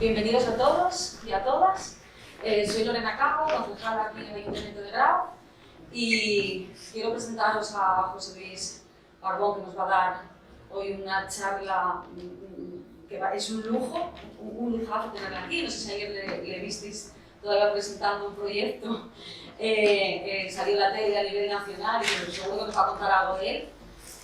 Bienvenidos a todos y a todas. Soy Lorena Cabo, concejala aquí en el Ayuntamiento de Grau, y quiero presentaros a José Luis Barbón, que nos va a dar hoy una charla que es un lujo, un lujazo tenerla aquí. No sé si ayer le visteis todavía presentando un proyecto, salió en la tele a nivel nacional y seguro que nos va a contar algo de él.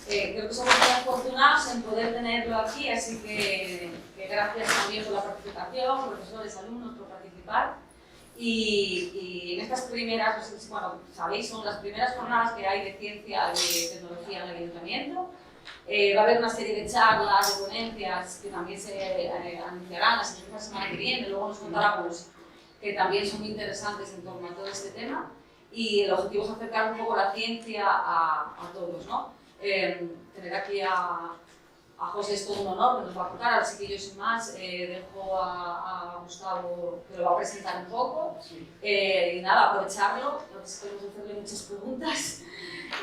Creo que somos muy afortunados en poder tenerlo aquí, así que gracias también por la participación, profesores, alumnos, por participar. Y en estas primeras, bueno, sabéis, son las primeras jornadas que hay de ciencia y de tecnología en el Ayuntamiento. Va a haber una serie de charlas, de ponencias que también se anunciarán la semana que viene, luego nos contaremos que también son muy interesantes en torno a todo este tema. Y el objetivo es acercar un poco la ciencia a todos, ¿no? Tener aquí a José es todo un honor, que nos va a contar. Ahora sí que yo sin más dejo a Gustavo, que lo va a presentar un poco. Y nada, aprovecharlo, lo que esperemos hacerle muchas preguntas.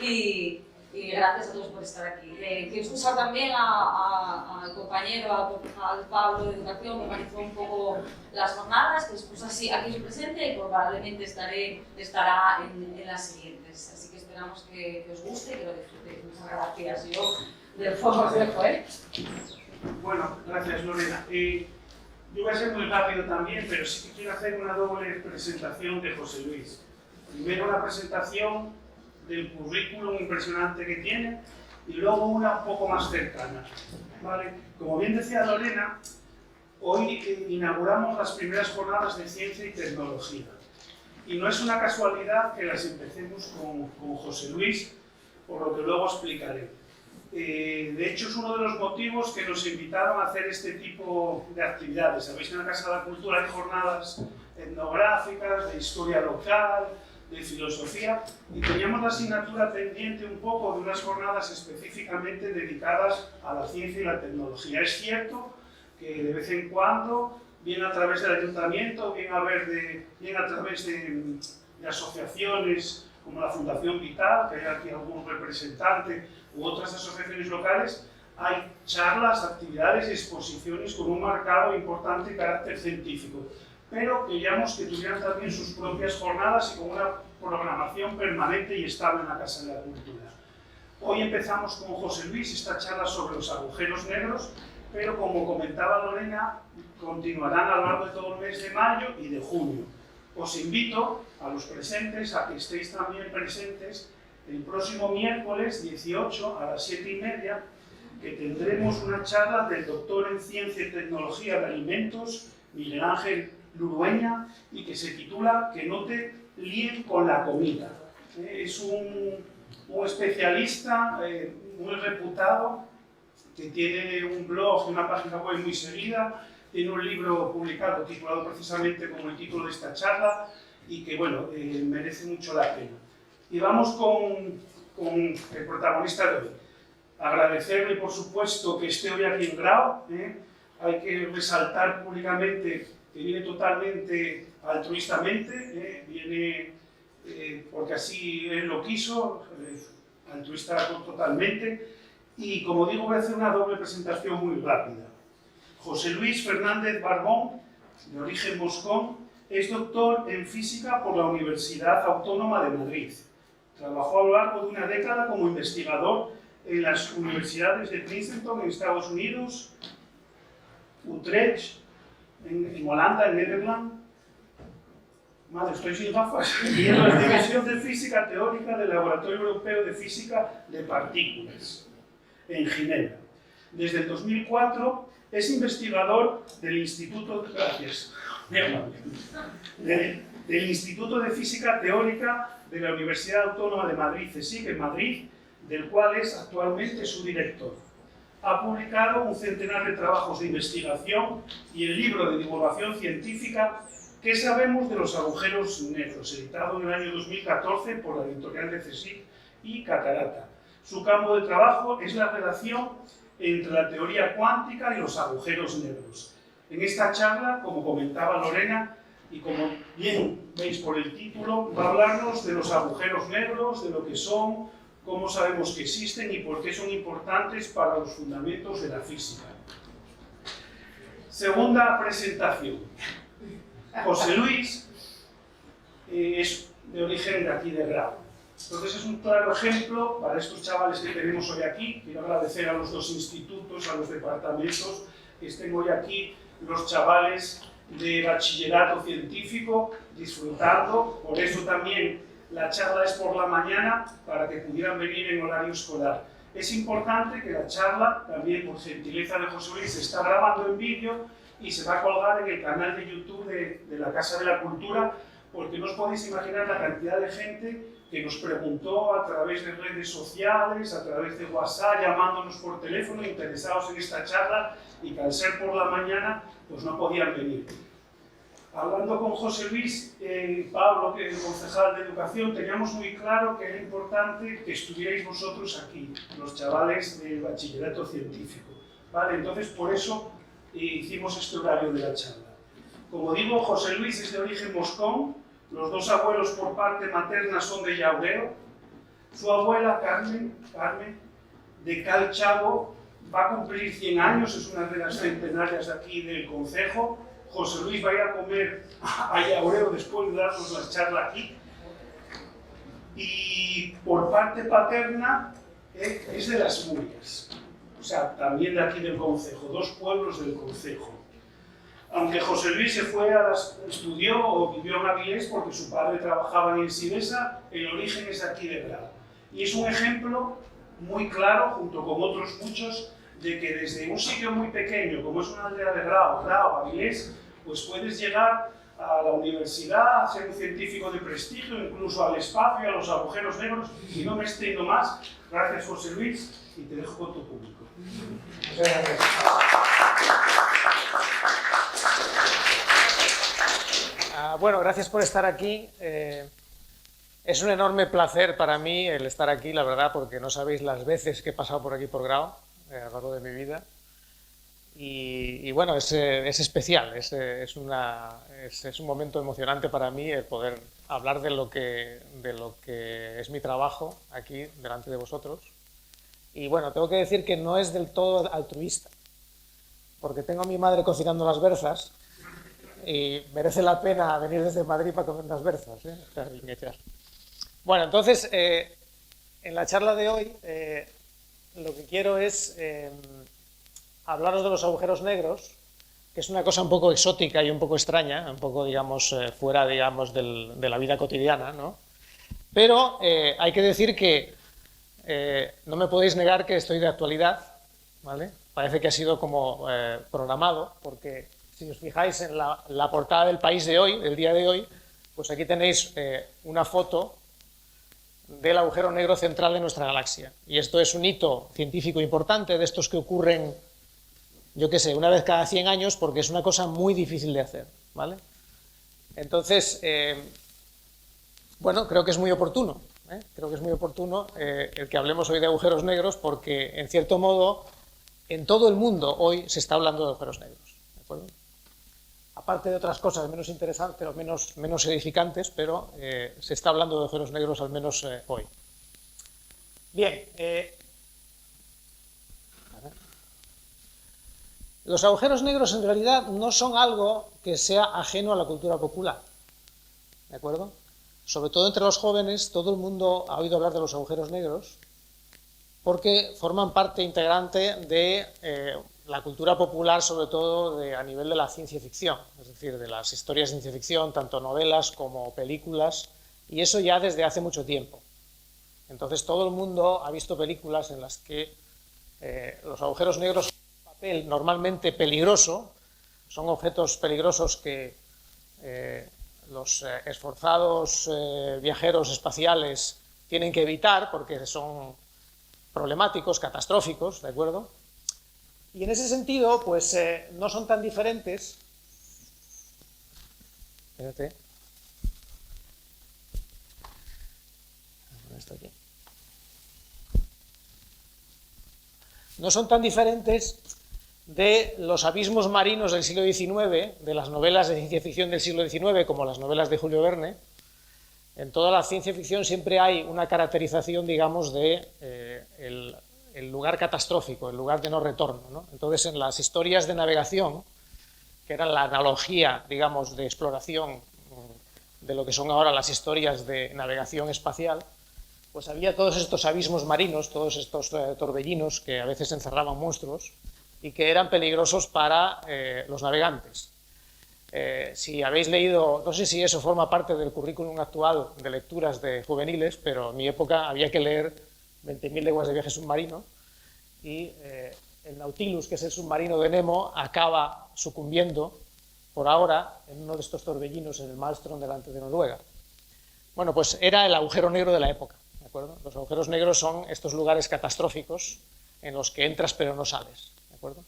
Y gracias a todos por estar aquí. Quiero excusar también al compañero, al Pablo de Educación, que organizó un poco las jornadas, que expuso así aquí su presente y probablemente estará en las siguientes. Así que esperamos que os guste y que lo disfrutéis. Muchas gracias. Yo del fondo os dejo, Bueno, gracias Lorena. Yo voy a ser muy rápido también, pero sí que quiero hacer una doble presentación de José Luis. Primero la presentación del currículum impresionante que tiene y luego una un poco más cercana, ¿vale? Como bien decía Lorena, hoy inauguramos las primeras jornadas de ciencia y tecnología y no es una casualidad que las empecemos con José Luis, por lo que luego explicaré. De hecho, es uno de los motivos que nos invitaron a hacer este tipo de actividades. Sabéis que en la Casa de la Cultura hay jornadas etnográficas, de historia local, de filosofía, y teníamos la asignatura pendiente un poco de unas jornadas específicamente dedicadas a la ciencia y la tecnología. Es cierto que de vez en cuando, bien a través del ayuntamiento, bien a través de asociaciones como la Fundación Vital, que hay aquí algún representante, u otras asociaciones locales, hay charlas, actividades y exposiciones con un marcado importante carácter científico, pero queríamos que tuvieran también sus propias jornadas y con una programación permanente y estable en la Casa de la Cultura. Hoy empezamos con José Luis esta charla sobre los agujeros negros, pero como comentaba Lorena, continuarán a lo largo de todo el mes de mayo y de junio. Os invito a los presentes a que estéis también presentes el próximo miércoles 18 a las 7:30, que tendremos una charla del doctor en Ciencia y Tecnología de Alimentos, Miguel Ángel Lurueña, y que se titula Que no te líen con la comida. Es un especialista muy reputado, que tiene un blog y una página web muy seguida, tiene un libro publicado titulado precisamente como el título de esta charla y que, bueno, merece mucho la pena. Y vamos con el protagonista de hoy. Agradecerle, por supuesto, que esté hoy aquí en Grau. Hay que resaltar públicamente que viene totalmente altruistamente, viene porque así él lo quiso, altruista totalmente. Y como digo, voy a hacer una doble presentación muy rápida. José Luis Fernández Barbón, de origen moscón, es doctor en física por la Universidad Autónoma de Madrid. Trabajó a lo largo de una década como investigador en las universidades de Princeton en Estados Unidos, Utrecht, en Holanda, en Nederland. Madre, estoy sin gafas. Y en la División de Física Teórica del Laboratorio Europeo de Física de Partículas, en Ginebra. Desde el 2004 es investigador del Instituto del Instituto de Física Teórica de la Universidad Autónoma de Madrid, CSIC, en Madrid, del cual es actualmente su director. Ha publicado un centenar de trabajos de investigación y el libro de divulgación científica ¿Qué sabemos de los agujeros negros?, editado en el año 2014 por la editorial de CSIC y Catarata. Su campo de trabajo es la relación entre la teoría cuántica y los agujeros negros. En esta charla, como comentaba Lorena, y como bien veis por el título, va a hablarnos de los agujeros negros, de lo que son, cómo sabemos que existen y por qué son importantes para los fundamentos de la física. Segunda presentación. José Luis es de origen de aquí de Grau. Entonces es un claro ejemplo para estos chavales que tenemos hoy aquí. Quiero agradecer a los dos institutos, a los departamentos que estén hoy aquí, los chavales de bachillerato científico disfrutando. Por eso también la charla es por la mañana, para que pudieran venir en horario escolar. Es importante que la charla, también por gentileza de José Luis, se está grabando en vídeo y se va a colgar en el canal de YouTube de la Casa de la Cultura, porque no os podéis imaginar la cantidad de gente que nos preguntó a través de redes sociales, a través de WhatsApp, llamándonos por teléfono, interesados en esta charla, y que al ser por la mañana, pues no podían venir. Hablando con José Luis, Pablo, que es el concejal de Educación, teníamos muy claro que era importante que estuvierais vosotros aquí, los chavales del bachillerato científico, ¿vale? Entonces, por eso hicimos este horario de la charla. Como digo, José Luis es de origen moscón, los dos abuelos por parte materna son de Yaureo, su abuela Carmen, de Cal Chavo, va a cumplir 100 años, es una de las centenarias de aquí del concejo. José Luis va a ir a comer a Yaureo después de darnos la charla aquí. Y por parte paterna es de Las Murias, o sea, también de aquí del concejo, dos pueblos del concejo. Aunque José Luis estudió o vivió en Avilés porque su padre trabajaba en Sibesa, el origen es aquí de Grau. Y es un ejemplo muy claro, junto con otros muchos, de que desde un sitio muy pequeño, como es una aldea de Grau, Avilés, pues puedes llegar a la universidad, a ser un científico de prestigio, incluso al espacio, a los agujeros negros, y no me extiendo más. Gracias, José Luis, y te dejo con tu público. Muchas gracias. Bueno, gracias por estar aquí. Es un enorme placer para mí el estar aquí, la verdad, porque no sabéis las veces que he pasado por aquí por Grau a lo largo de mi vida. Y bueno, es especial, es un momento emocionante para mí el poder hablar de lo que es mi trabajo aquí delante de vosotros. Y bueno, tengo que decir que no es del todo altruista, porque tengo a mi madre cocinando las berzas y merece la pena venir desde Madrid para comer las berzas, Bueno, entonces, en la charla de hoy lo que quiero es hablaros de los agujeros negros, que es una cosa un poco exótica y un poco extraña, un poco, digamos, fuera, digamos, de la vida cotidiana, ¿no? Pero hay que decir que no me podéis negar que estoy de actualidad, ¿vale? Parece que ha sido como programado, porque si os fijáis en la portada del País de hoy, del día de hoy, pues aquí tenéis una foto del agujero negro central de nuestra galaxia. Y esto es un hito científico importante, de estos que ocurren, yo qué sé, una vez cada 100 años, porque es una cosa muy difícil de hacer, ¿vale? Entonces, bueno, creo que es muy oportuno, creo que es muy oportuno el que hablemos hoy de agujeros negros, porque, en cierto modo, en todo el mundo hoy se está hablando de agujeros negros, ¿de acuerdo? Aparte de otras cosas menos interesantes o menos edificantes, pero se está hablando de agujeros negros al menos hoy. Bien, los agujeros negros en realidad no son algo que sea ajeno a la cultura popular, ¿de acuerdo? Sobre todo entre los jóvenes, todo el mundo ha oído hablar de los agujeros negros porque forman parte integrante de la cultura popular, sobre todo a nivel de la ciencia ficción, es decir, de las historias de ciencia ficción, tanto novelas como películas, y eso ya desde hace mucho tiempo. Entonces todo el mundo ha visto películas en las que los agujeros negros son un papel normalmente peligroso, son objetos peligrosos que los esforzados viajeros espaciales tienen que evitar porque son problemáticos, catastróficos, ¿de acuerdo? Y en ese sentido, pues no son tan diferentes. Espérate. Esto aquí. No son tan diferentes de los abismos marinos del siglo XIX, de las novelas de ciencia ficción del siglo XIX, como las novelas de Julio Verne. En toda la ciencia ficción siempre hay una caracterización, digamos, de el lugar catastrófico, el lugar de no retorno, ¿no? Entonces, en las historias de navegación, que era la analogía, digamos, de exploración de lo que son ahora las historias de navegación espacial, pues había todos estos abismos marinos, todos estos torbellinos que a veces encerraban monstruos y que eran peligrosos para los navegantes. Si habéis leído, no sé si eso forma parte del currículum actual de lecturas de juveniles, pero en mi época había que leer 20.000 leguas de viaje submarino y el Nautilus, que es el submarino de Nemo, acaba sucumbiendo por ahora en uno de estos torbellinos en el Maelstrom delante de Noruega. Bueno, pues era el agujero negro de la época, ¿de acuerdo? Los agujeros negros son estos lugares catastróficos en los que entras pero no sales, ¿de acuerdo?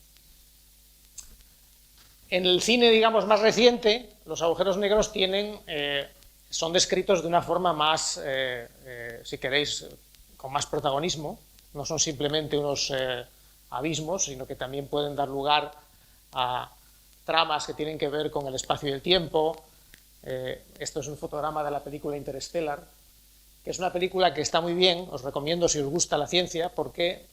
En el cine, digamos, más reciente, los agujeros negros son descritos de una forma más, si queréis, con más protagonismo. No son simplemente unos abismos, sino que también pueden dar lugar a tramas que tienen que ver con el espacio y el tiempo. Esto es un fotograma de la película Interstellar, que es una película que está muy bien, os recomiendo si os gusta la ciencia, porque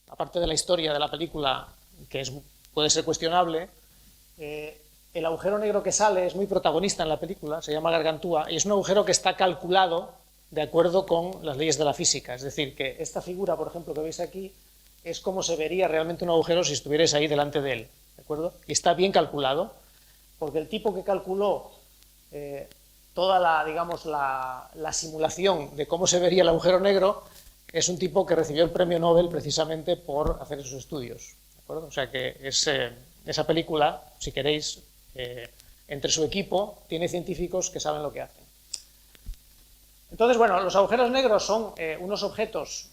aparte de la historia de la película, que puede ser cuestionable, el agujero negro que sale es muy protagonista en la película, se llama Gargantúa, y es un agujero que está calculado de acuerdo con las leyes de la física. Es decir, que esta figura, por ejemplo, que veis aquí, es como se vería realmente un agujero si estuvierais ahí delante de él, ¿de acuerdo? Y está bien calculado, porque el tipo que calculó toda la simulación de cómo se vería el agujero negro es un tipo que recibió el premio Nobel precisamente por hacer esos estudios. ¿De acuerdo? O sea que esa película, si queréis, entre su equipo, tiene científicos que saben lo que hacen. Entonces, bueno, los agujeros negros son unos objetos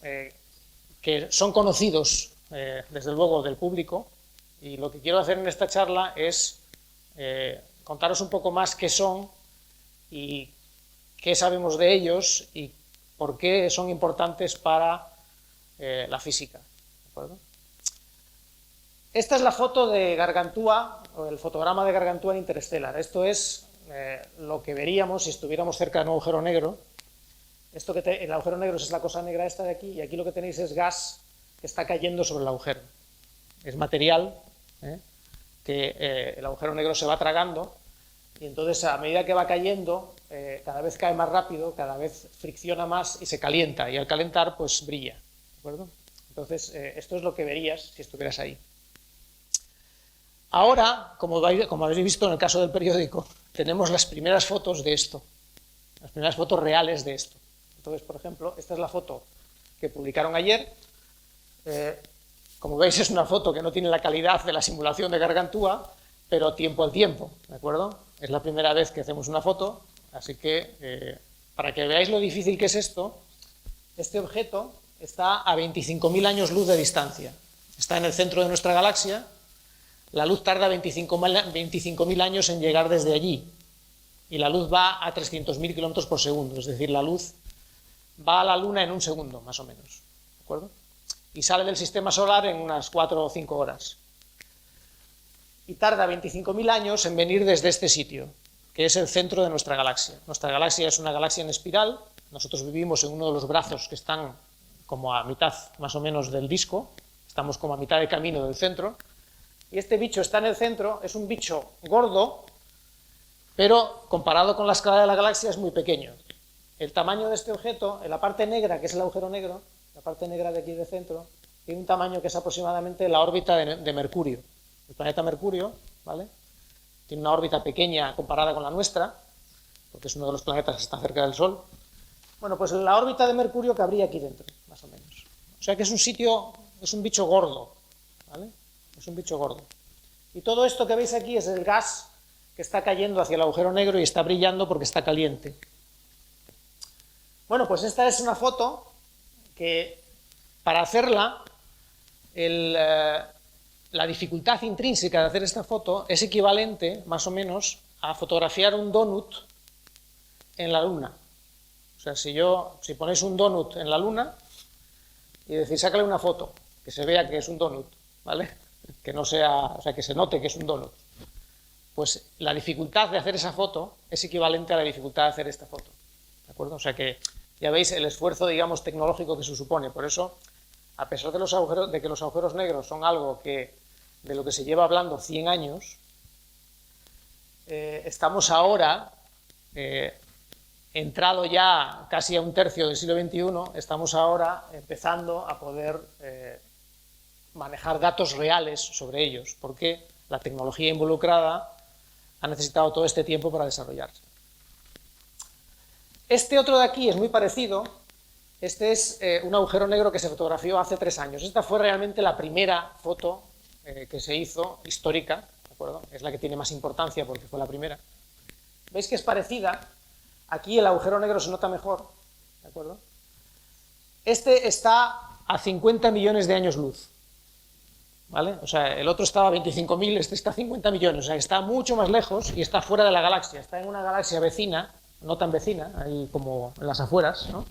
que son conocidos, desde luego, del público, y lo que quiero hacer en esta charla es contaros un poco más qué son y qué sabemos de ellos y por qué son importantes para la física. ¿De acuerdo? Esta es la foto de Gargantúa, o el fotograma de Gargantúa en Interstellar. Esto es lo que veríamos si estuviéramos cerca de un agujero negro. El agujero negro es la cosa negra esta de aquí, y aquí lo que tenéis es gas que está cayendo sobre el agujero. Es material que el agujero negro se va tragando, y entonces a medida que va cayendo, cada vez cae más rápido, cada vez fricciona más y se calienta, y al calentar pues brilla. ¿De acuerdo? Entonces esto es lo que verías si estuvieras ahí. Ahora, como habéis visto en el caso del periódico, tenemos las primeras fotos de esto, las primeras fotos reales de esto. Entonces, por ejemplo, esta es la foto que publicaron ayer. Como veis, es una foto que no tiene la calidad de la simulación de Gargantúa, pero tiempo al tiempo, ¿de acuerdo? Es la primera vez que hacemos una foto, así que para que veáis lo difícil que es esto, este objeto está a 25.000 años luz de distancia. Está en el centro de nuestra galaxia. La luz tarda 25.000 años en llegar desde allí, y la luz va a 300.000 kilómetros por segundo, es decir, la luz va a la Luna en un segundo, más o menos, ¿de acuerdo? Y sale del sistema solar en unas 4 o 5 horas. Y tarda 25.000 años en venir desde este sitio, que es el centro de nuestra galaxia. Nuestra galaxia es una galaxia en espiral, nosotros vivimos en uno de los brazos que están como a mitad, más o menos, del disco, estamos como a mitad de camino del centro, y este bicho está en el centro, es un bicho gordo, pero comparado con la escala de la galaxia es muy pequeño. El tamaño de este objeto, en la parte negra, que es el agujero negro, la parte negra de aquí del centro, tiene un tamaño que es aproximadamente la órbita de Mercurio. El planeta Mercurio, ¿vale?, tiene una órbita pequeña comparada con la nuestra, porque es uno de los planetas que está cerca del Sol. Bueno, pues la órbita de Mercurio cabría aquí dentro, más o menos. O sea que es un sitio, es un bicho gordo, ¿vale? Es un bicho gordo. Y todo esto que veis aquí es el gas que está cayendo hacia el agujero negro y está brillando porque está caliente. Bueno, pues esta es una foto que, para hacerla, la dificultad intrínseca de hacer esta foto es equivalente, más o menos, a fotografiar un donut en la Luna. O sea, si ponéis un donut en la Luna y decís, sácale una foto, que se vea que es un donut, ¿vale? Que no sea, o sea, que se note que es un donut. Pues la dificultad de hacer esa foto es equivalente a la dificultad de hacer esta foto, ¿de acuerdo? O sea que ya veis el esfuerzo, digamos, tecnológico que se supone. Por eso, a pesar de que los agujeros negros son algo que de lo que se lleva hablando 100 años, estamos ahora, entrado ya casi a un tercio del siglo XXI, estamos ahora empezando a poder manejar datos reales sobre ellos, porque la tecnología involucrada ha necesitado todo este tiempo para desarrollarse. Este otro de aquí es muy parecido. Este es un agujero negro que se fotografió hace 3 años. Esta fue realmente la primera foto que se hizo histórica, ¿de acuerdo? Es la que tiene más importancia porque fue la primera. ¿Veis que es parecida? Aquí el agujero negro se nota mejor, ¿de acuerdo? Este está a 50 millones de años luz, ¿vale? O sea, el otro estaba a 25.000, este está a 50 millones, o sea, está mucho más lejos y está fuera de la galaxia, está en una galaxia vecina, no tan vecina, ahí como en las afueras, ¿no?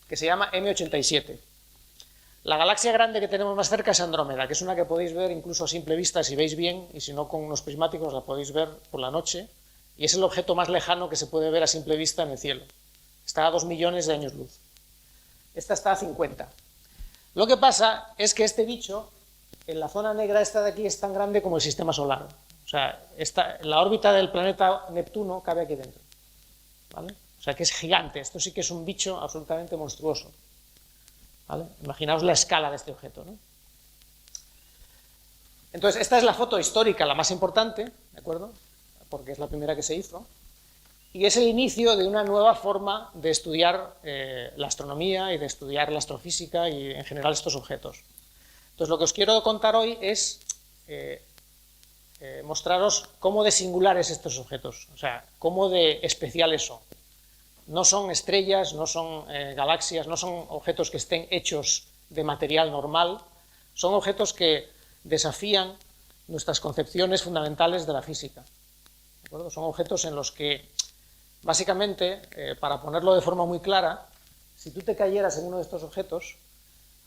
Que se llama M87. La galaxia grande que tenemos más cerca es Andrómeda, que es una que podéis ver incluso a simple vista si veis bien, y si no con unos prismáticos la podéis ver por la noche, y es el objeto más lejano que se puede ver a simple vista en el cielo. Está a 2 millones de años luz. Esta está a 50. Lo que pasa es que este bicho, en la zona negra esta de aquí, es tan grande como el sistema solar. O sea, la órbita del planeta Neptuno cabe aquí dentro, ¿vale? O sea, que es gigante. Esto sí que es un bicho absolutamente monstruoso, ¿vale? Imaginaos la escala de este objeto, ¿no? Entonces, esta es la foto histórica, la más importante, ¿de acuerdo? Porque es la primera que se hizo, y es el inicio de una nueva forma de estudiar la astronomía y de estudiar la astrofísica y en general estos objetos. Entonces, lo que os quiero contar hoy es mostraros cómo de singulares estos objetos, o sea, cómo de especiales son. No son estrellas, no son galaxias, no son objetos que estén hechos de material normal, son objetos que desafían nuestras concepciones fundamentales de la física. ¿De acuerdo? Son objetos en los que, básicamente, para ponerlo de forma muy clara, si tú te cayeras en uno de estos objetos,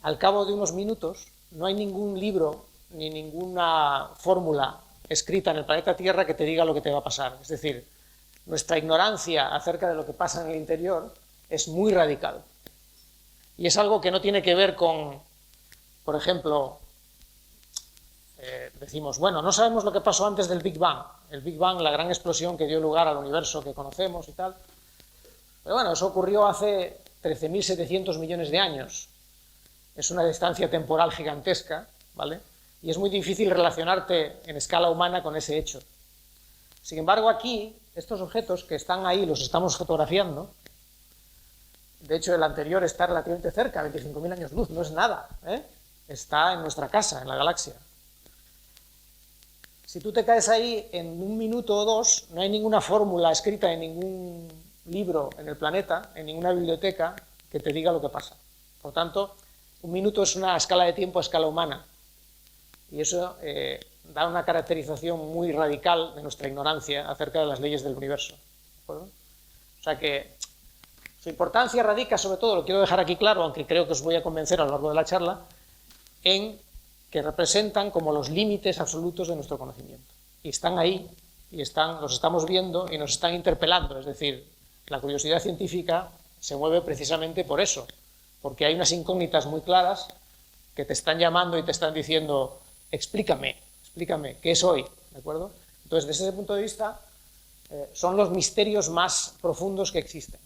al cabo de unos minutos no hay ningún libro ni ninguna fórmula escrita en el planeta Tierra que te diga lo que te va a pasar. Es decir, nuestra ignorancia acerca de lo que pasa en el interior es muy radical. Y es algo que no tiene que ver con, por ejemplo, decimos, bueno, no sabemos lo que pasó antes del Big Bang. El Big Bang, la gran explosión que dio lugar al universo que conocemos y tal. Pero bueno, eso ocurrió hace 13.700 millones de años. Es una distancia temporal gigantesca, ¿vale? Y es muy difícil relacionarte en escala humana con ese hecho. Sin embargo, aquí, estos objetos que están ahí, los estamos fotografiando. De hecho, el anterior está relativamente cerca, 25.000 años luz, no es nada, ¿eh? Está en nuestra casa, en la galaxia. Si tú te caes ahí en un minuto o dos, no hay ninguna fórmula escrita en ningún libro en el planeta, en ninguna biblioteca, que te diga lo que pasa. Por tanto, un minuto es una escala de tiempo a escala humana. Y eso da una caracterización muy radical de nuestra ignorancia acerca de las leyes del universo. ¿De acuerdo? O sea que su importancia radica, sobre todo, lo quiero dejar aquí claro, aunque creo que os voy a convencer a lo largo de la charla, en que representan como los límites absolutos de nuestro conocimiento. Y están ahí, y los estamos viendo y nos están interpelando. Es decir, la curiosidad científica se mueve precisamente por eso, porque hay unas incógnitas muy claras que te están llamando y te están diciendo, explícame, ¿qué es hoy? ¿De acuerdo? Entonces, desde ese punto de vista, son los misterios más profundos que existen.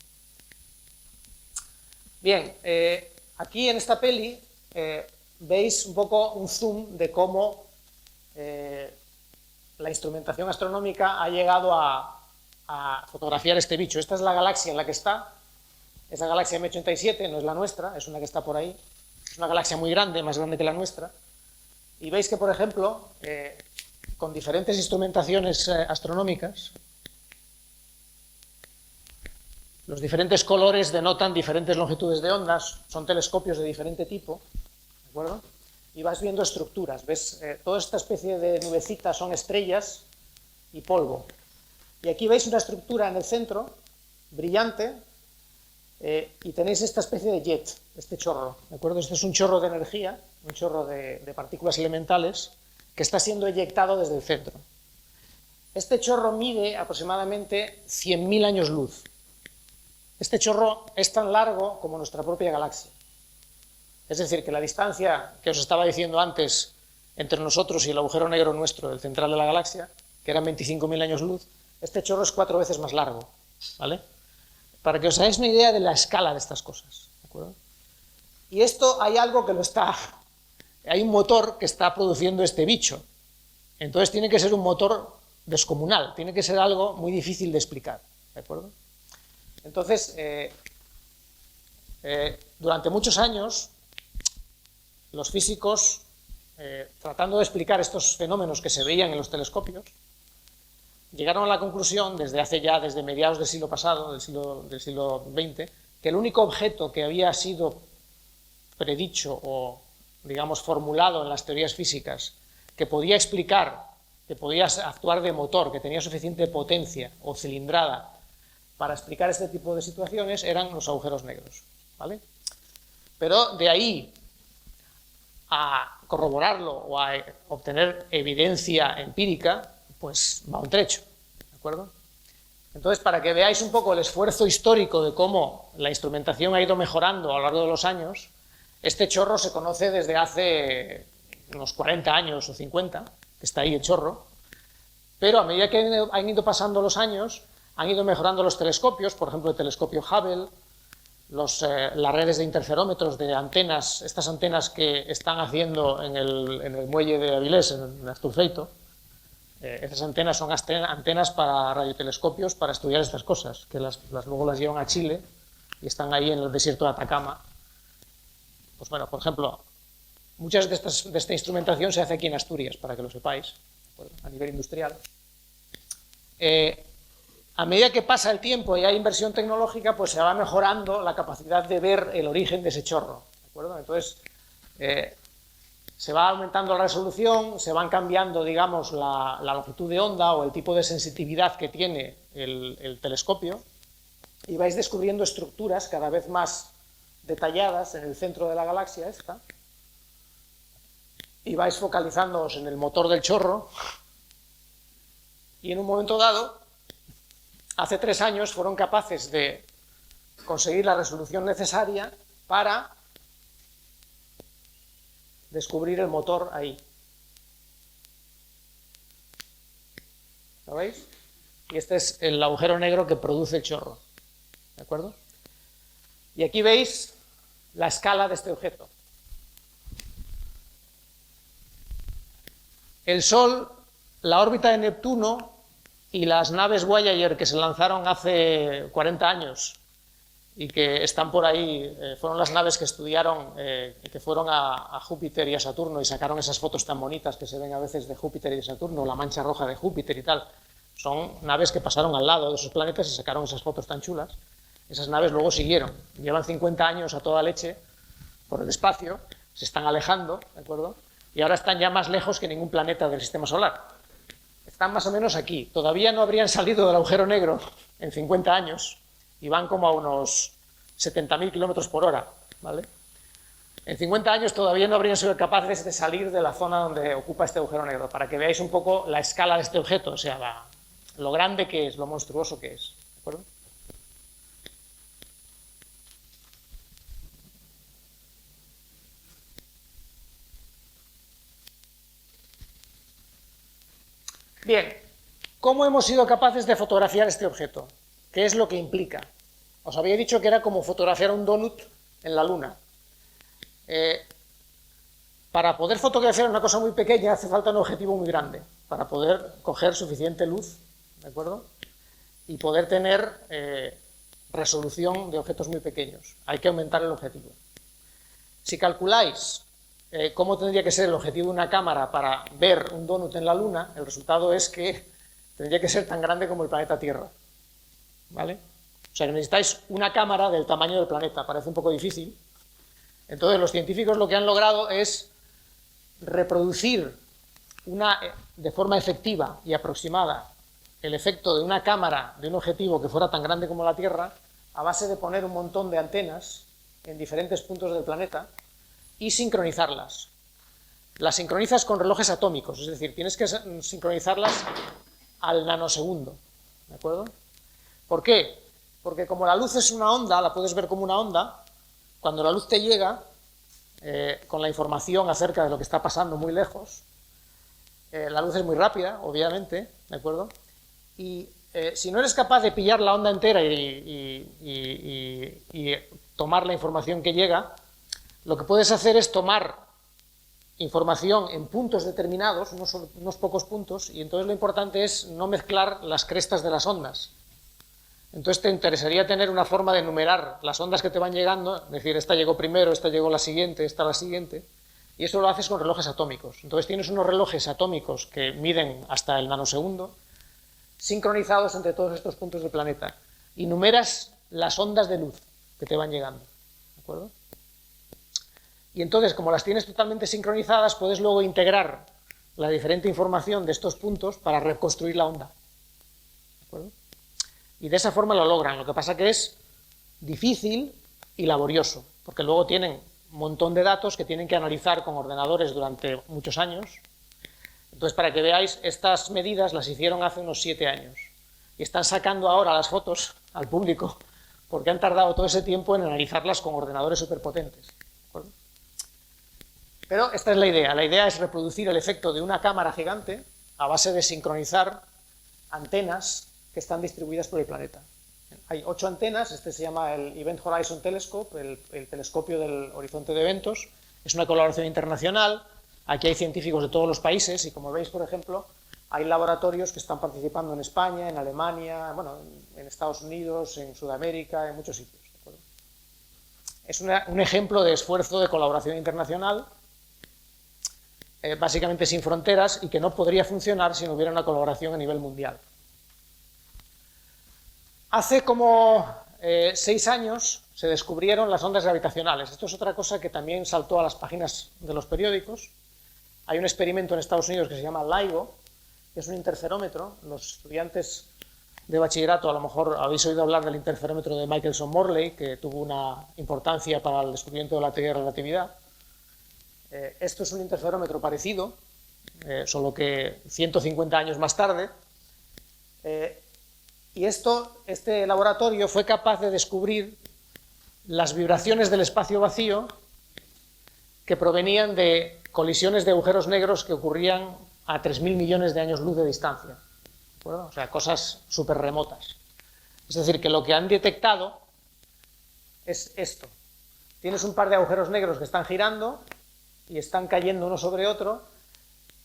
Bien, aquí en esta peli veis un poco un zoom de cómo la instrumentación astronómica ha llegado a fotografiar este bicho. Esta es la galaxia en la que está, es la galaxia M87, no es la nuestra, es una que está por ahí. Es una galaxia muy grande, más grande que la nuestra. Y veis que, por ejemplo, con diferentes instrumentaciones astronómicas, los diferentes colores denotan diferentes longitudes de ondas, son telescopios de diferente tipo, ¿de acuerdo? Y vas viendo estructuras, ves, toda esta especie de nubecitas son estrellas y polvo. Y aquí veis una estructura en el centro, brillante, y tenéis esta especie de jet, este chorro, ¿de acuerdo? Este es un chorro de energía, un chorro de partículas elementales que está siendo eyectado desde el centro. Este chorro mide aproximadamente 100.000 años luz. Este chorro es tan largo como nuestra propia galaxia. Es decir, que la distancia que os estaba diciendo antes entre nosotros y el agujero negro nuestro, el central de la galaxia, que eran 25.000 años luz, este chorro es 4 veces más largo, ¿vale? Para que os hagáis una idea de la escala de estas cosas, ¿de acuerdo? Y esto hay algo que lo está... Hay un motor que está produciendo este bicho. Entonces tiene que ser un motor descomunal, tiene que ser algo muy difícil de explicar, ¿de acuerdo? Entonces, durante muchos años, los físicos, tratando de explicar estos fenómenos que se veían en los telescopios, llegaron a la conclusión, desde mediados del siglo pasado, del siglo XX, que el único objeto que había sido predicho o, digamos, formulado en las teorías físicas, que podía explicar, que podía actuar de motor, que tenía suficiente potencia o cilindrada para explicar este tipo de situaciones, eran los agujeros negros, ¿vale? Pero de ahí a corroborarlo o a obtener evidencia empírica, pues va un trecho, ¿de acuerdo? Entonces, para que veáis un poco el esfuerzo histórico de cómo la instrumentación ha ido mejorando a lo largo de los años, este chorro se conoce desde hace unos 40 años o 50, que está ahí el chorro, pero a medida que han ido pasando los años, han ido mejorando los telescopios, por ejemplo el telescopio Hubble, las redes de interferómetros, de antenas, estas antenas que están haciendo en el muelle de Avilés, en Astulfeito. Esas antenas son antenas para radiotelescopios para estudiar estas cosas, que luego las llevan a Chile y están ahí en el desierto de Atacama. Pues bueno, por ejemplo, muchas de esta instrumentación se hace aquí en Asturias, para que lo sepáis, a nivel industrial. A medida que pasa el tiempo y hay inversión tecnológica, pues se va mejorando la capacidad de ver el origen de ese chorro, ¿de acuerdo? Entonces, se va aumentando la resolución, se van cambiando, digamos, la longitud de onda o el tipo de sensitividad que tiene el telescopio, y vais descubriendo estructuras cada vez más detalladas en el centro de la galaxia esta, y vais focalizándoos en el motor del chorro, y en un momento dado, hace 3 años, fueron capaces de conseguir la resolución necesaria para descubrir el motor ahí. ¿Lo veis? Y este es el agujero negro que produce el chorro, ¿de acuerdo? Y aquí veis la escala de este objeto. El Sol, la órbita de Neptuno y las naves Voyager que se lanzaron hace 40 años y que están por ahí, fueron las naves que estudiaron, que fueron a Júpiter y a Saturno y sacaron esas fotos tan bonitas que se ven a veces de Júpiter y de Saturno, la mancha roja de Júpiter y tal. Son naves que pasaron al lado de esos planetas y sacaron esas fotos tan chulas. Esas naves luego siguieron, llevan 50 años a toda leche por el espacio, se están alejando, ¿de acuerdo? Y ahora están ya más lejos que ningún planeta del sistema solar. Están más o menos aquí. Todavía no habrían salido del agujero negro en 50 años y van como a unos 70.000 kilómetros por hora, ¿vale? En 50 años todavía no habrían sido capaces de salir de la zona donde ocupa este agujero negro, para que veáis un poco la escala de este objeto, o sea, lo grande que es, lo monstruoso que es, ¿de acuerdo? Bien, ¿cómo hemos sido capaces de fotografiar este objeto? ¿Qué es lo que implica? Os había dicho que era como fotografiar un donut en la Luna. Para poder fotografiar una cosa muy pequeña hace falta un objetivo muy grande, para poder coger suficiente luz, ¿de acuerdo? Y poder tener resolución de objetos muy pequeños. Hay que aumentar el objetivo. Si calculáis cómo tendría que ser el objetivo de una cámara para ver un donut en la Luna, el resultado es que tendría que ser tan grande como el planeta Tierra, ¿vale? O sea que necesitáis una cámara del tamaño del planeta, parece un poco difícil. Entonces los científicos lo que han logrado es reproducir de forma efectiva y aproximada el efecto de una cámara de un objetivo que fuera tan grande como la Tierra a base de poner un montón de antenas en diferentes puntos del planeta y sincronizarlas. Las sincronizas con relojes atómicos, es decir, tienes que sincronizarlas al nanosegundo, ¿de acuerdo? ¿Por qué? Porque como la luz es una onda, la puedes ver como una onda, cuando la luz te llega con la información acerca de lo que está pasando muy lejos, La luz es muy rápida, obviamente, ¿de acuerdo? Y si no eres capaz de pillar la onda entera y tomar la información que llega, lo que puedes hacer es tomar información en puntos determinados, unos pocos puntos, y entonces lo importante es no mezclar las crestas de las ondas. Entonces te interesaría tener una forma de enumerar las ondas que te van llegando, es decir, esta llegó primero, esta llegó la siguiente, esta la siguiente, y eso lo haces con relojes atómicos. Entonces tienes unos relojes atómicos que miden hasta el nanosegundo, sincronizados entre todos estos puntos del planeta, y numeras las ondas de luz que te van llegando, ¿de acuerdo? Y entonces, como las tienes totalmente sincronizadas, puedes luego integrar la diferente información de estos puntos para reconstruir la onda, ¿de acuerdo? Y de esa forma lo logran. Lo que pasa que es difícil y laborioso, porque luego tienen un montón de datos que tienen que analizar con ordenadores durante muchos años. Entonces, para que veáis, estas medidas las hicieron hace unos 7 años. Y están sacando ahora las fotos al público, porque han tardado todo ese tiempo en analizarlas con ordenadores superpotentes. ¿De acuerdo? Pero esta es la idea. La idea es reproducir el efecto de una cámara gigante a base de sincronizar antenas que están distribuidas por el planeta. Hay 8 antenas, este se llama el Event Horizon Telescope, el telescopio del horizonte de eventos. Es una colaboración internacional, aquí hay científicos de todos los países y como veis, por ejemplo, hay laboratorios que están participando en España, en Alemania, bueno, en Estados Unidos, en Sudamérica, en muchos sitios. ¿De acuerdo? Es un ejemplo de esfuerzo de colaboración internacional, básicamente sin fronteras, y que no podría funcionar si no hubiera una colaboración a nivel mundial. Hace como 6 años se descubrieron las ondas gravitacionales. Esto es otra cosa que también saltó a las páginas de los periódicos. Hay un experimento en Estados Unidos que se llama LIGO, que es un interferómetro. Los estudiantes de bachillerato a lo mejor habéis oído hablar del interferómetro de Michelson-Morley, que tuvo una importancia para el descubrimiento de la teoría de relatividad. Esto es un interferómetro parecido, solo que 150 años más tarde. Y este laboratorio fue capaz de descubrir las vibraciones del espacio vacío que provenían de colisiones de agujeros negros que ocurrían a 3.000 millones de años luz de distancia. ¿De acuerdo? O sea, cosas súper remotas. Es decir, que lo que han detectado es esto. Tienes un par de agujeros negros que están girando y están cayendo uno sobre otro,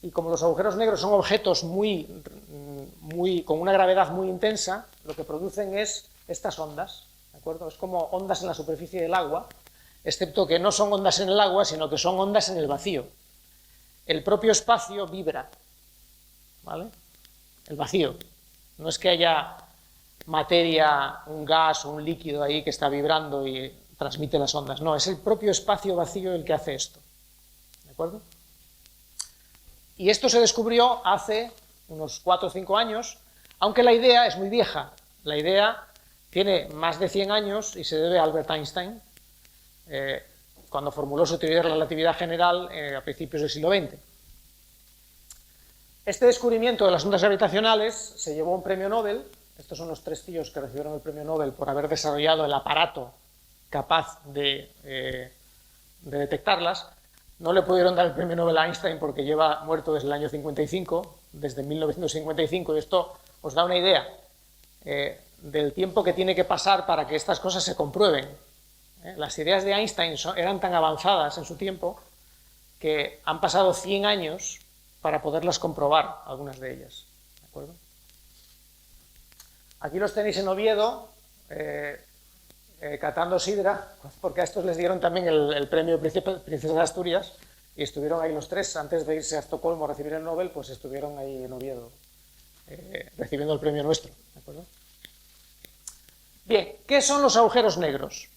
y como los agujeros negros son objetos con una gravedad muy intensa, lo que producen es estas ondas, ¿de acuerdo? Es como ondas en la superficie del agua, excepto que no son ondas en el agua, sino que son ondas en el vacío. El propio espacio vibra, ¿vale? El vacío. No es que haya materia, un gas o un líquido ahí que está vibrando y transmite las ondas, no, es el propio espacio vacío el que hace esto. ¿De acuerdo? Y esto se descubrió hace unos 4 o 5 años, aunque la idea es muy vieja. La idea tiene más de 100 años y se debe a Albert Einstein, cuando formuló su teoría de la relatividad general a principios del siglo XX. Este descubrimiento de las ondas gravitacionales se llevó un premio Nobel. Estos son los 3 tíos que recibieron el premio Nobel por haber desarrollado el aparato capaz de detectarlas. No le pudieron dar el premio Nobel a Einstein porque lleva muerto desde el año 55, desde 1955, y esto os da una idea del tiempo que tiene que pasar para que estas cosas se comprueben. Las ideas de Einstein eran tan avanzadas en su tiempo que han pasado 100 años para poderlas comprobar, algunas de ellas. ¿De acuerdo? Aquí los tenéis en Oviedo, catando sidra, porque a estos les dieron también el premio Princesa de Asturias, y estuvieron ahí los 3, antes de irse a Estocolmo a recibir el Nobel, pues estuvieron ahí en Oviedo, recibiendo el premio nuestro. ¿De acuerdo? Bien, ¿qué son los agujeros negros?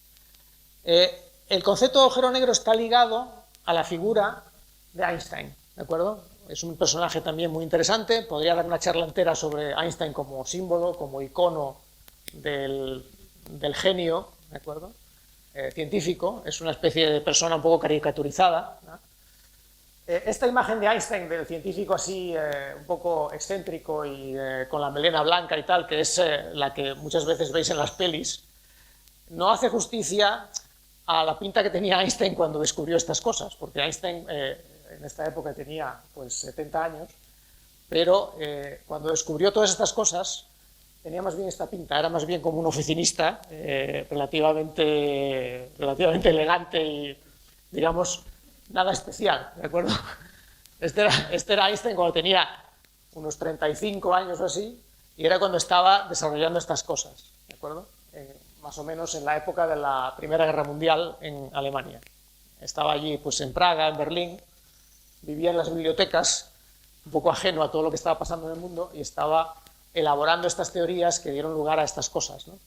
El concepto de agujero negro está ligado a la figura de Einstein, ¿de acuerdo? Es un personaje también muy interesante, podría dar una charla entera sobre Einstein como símbolo, como icono del genio, ¿de acuerdo? Científico, es una especie de persona un poco caricaturizada, ¿no? Esta imagen de Einstein, del científico así un poco excéntrico y con la melena blanca y tal, que es la que muchas veces veis en las pelis, no hace justicia a la pinta que tenía Einstein cuando descubrió estas cosas, porque Einstein en esta época tenía pues 70 años, pero cuando descubrió todas estas cosas, tenía más bien esta pinta, era más bien como un oficinista relativamente elegante y, digamos, nada especial, ¿de acuerdo? Este era Einstein cuando tenía unos 35 años o así, y era cuando estaba desarrollando estas cosas, ¿de acuerdo? Más o menos en la época de la Primera Guerra Mundial en Alemania. Estaba allí, pues en Praga, en Berlín, vivía en las bibliotecas, un poco ajeno a todo lo que estaba pasando en el mundo, y estaba elaborando estas teorías que dieron lugar a estas cosas, ¿no?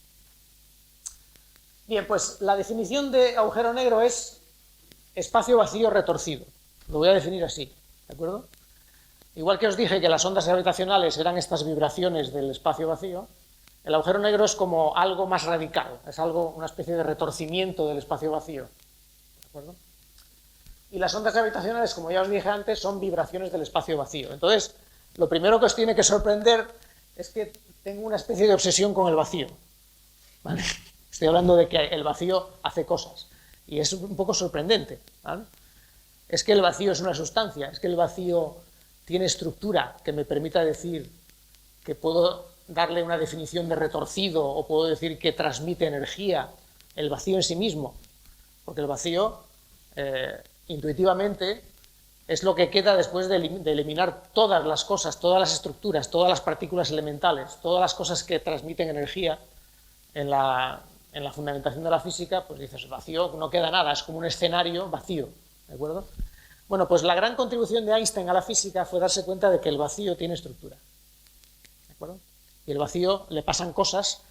Bien, pues la definición de agujero negro es espacio vacío retorcido. Lo voy a definir así, ¿de acuerdo? Igual que os dije que las ondas gravitacionales eran estas vibraciones del espacio vacío, el agujero negro es como algo más radical, es una especie de retorcimiento del espacio vacío, ¿de acuerdo? Y las ondas gravitacionales, como ya os dije antes, son vibraciones del espacio vacío. Entonces, lo primero que os tiene que sorprender es que tengo una especie de obsesión con el vacío, ¿vale? Estoy hablando de que el vacío hace cosas, y es un poco sorprendente, ¿vale? Es que el vacío es una sustancia, es que el vacío tiene estructura que me permita decir que puedo darle una definición de retorcido o puedo decir que transmite energía, el vacío en sí mismo, porque el vacío intuitivamente es lo que queda después de eliminar todas las cosas, todas las estructuras, todas las partículas elementales, todas las cosas que transmiten energía en la fundamentación de la física. Pues dices, vacío, no queda nada, es como un escenario vacío, ¿de acuerdo? Bueno, pues la gran contribución de Einstein a la física fue darse cuenta de que el vacío tiene estructura, ¿de acuerdo? Y el vacío le pasan cosas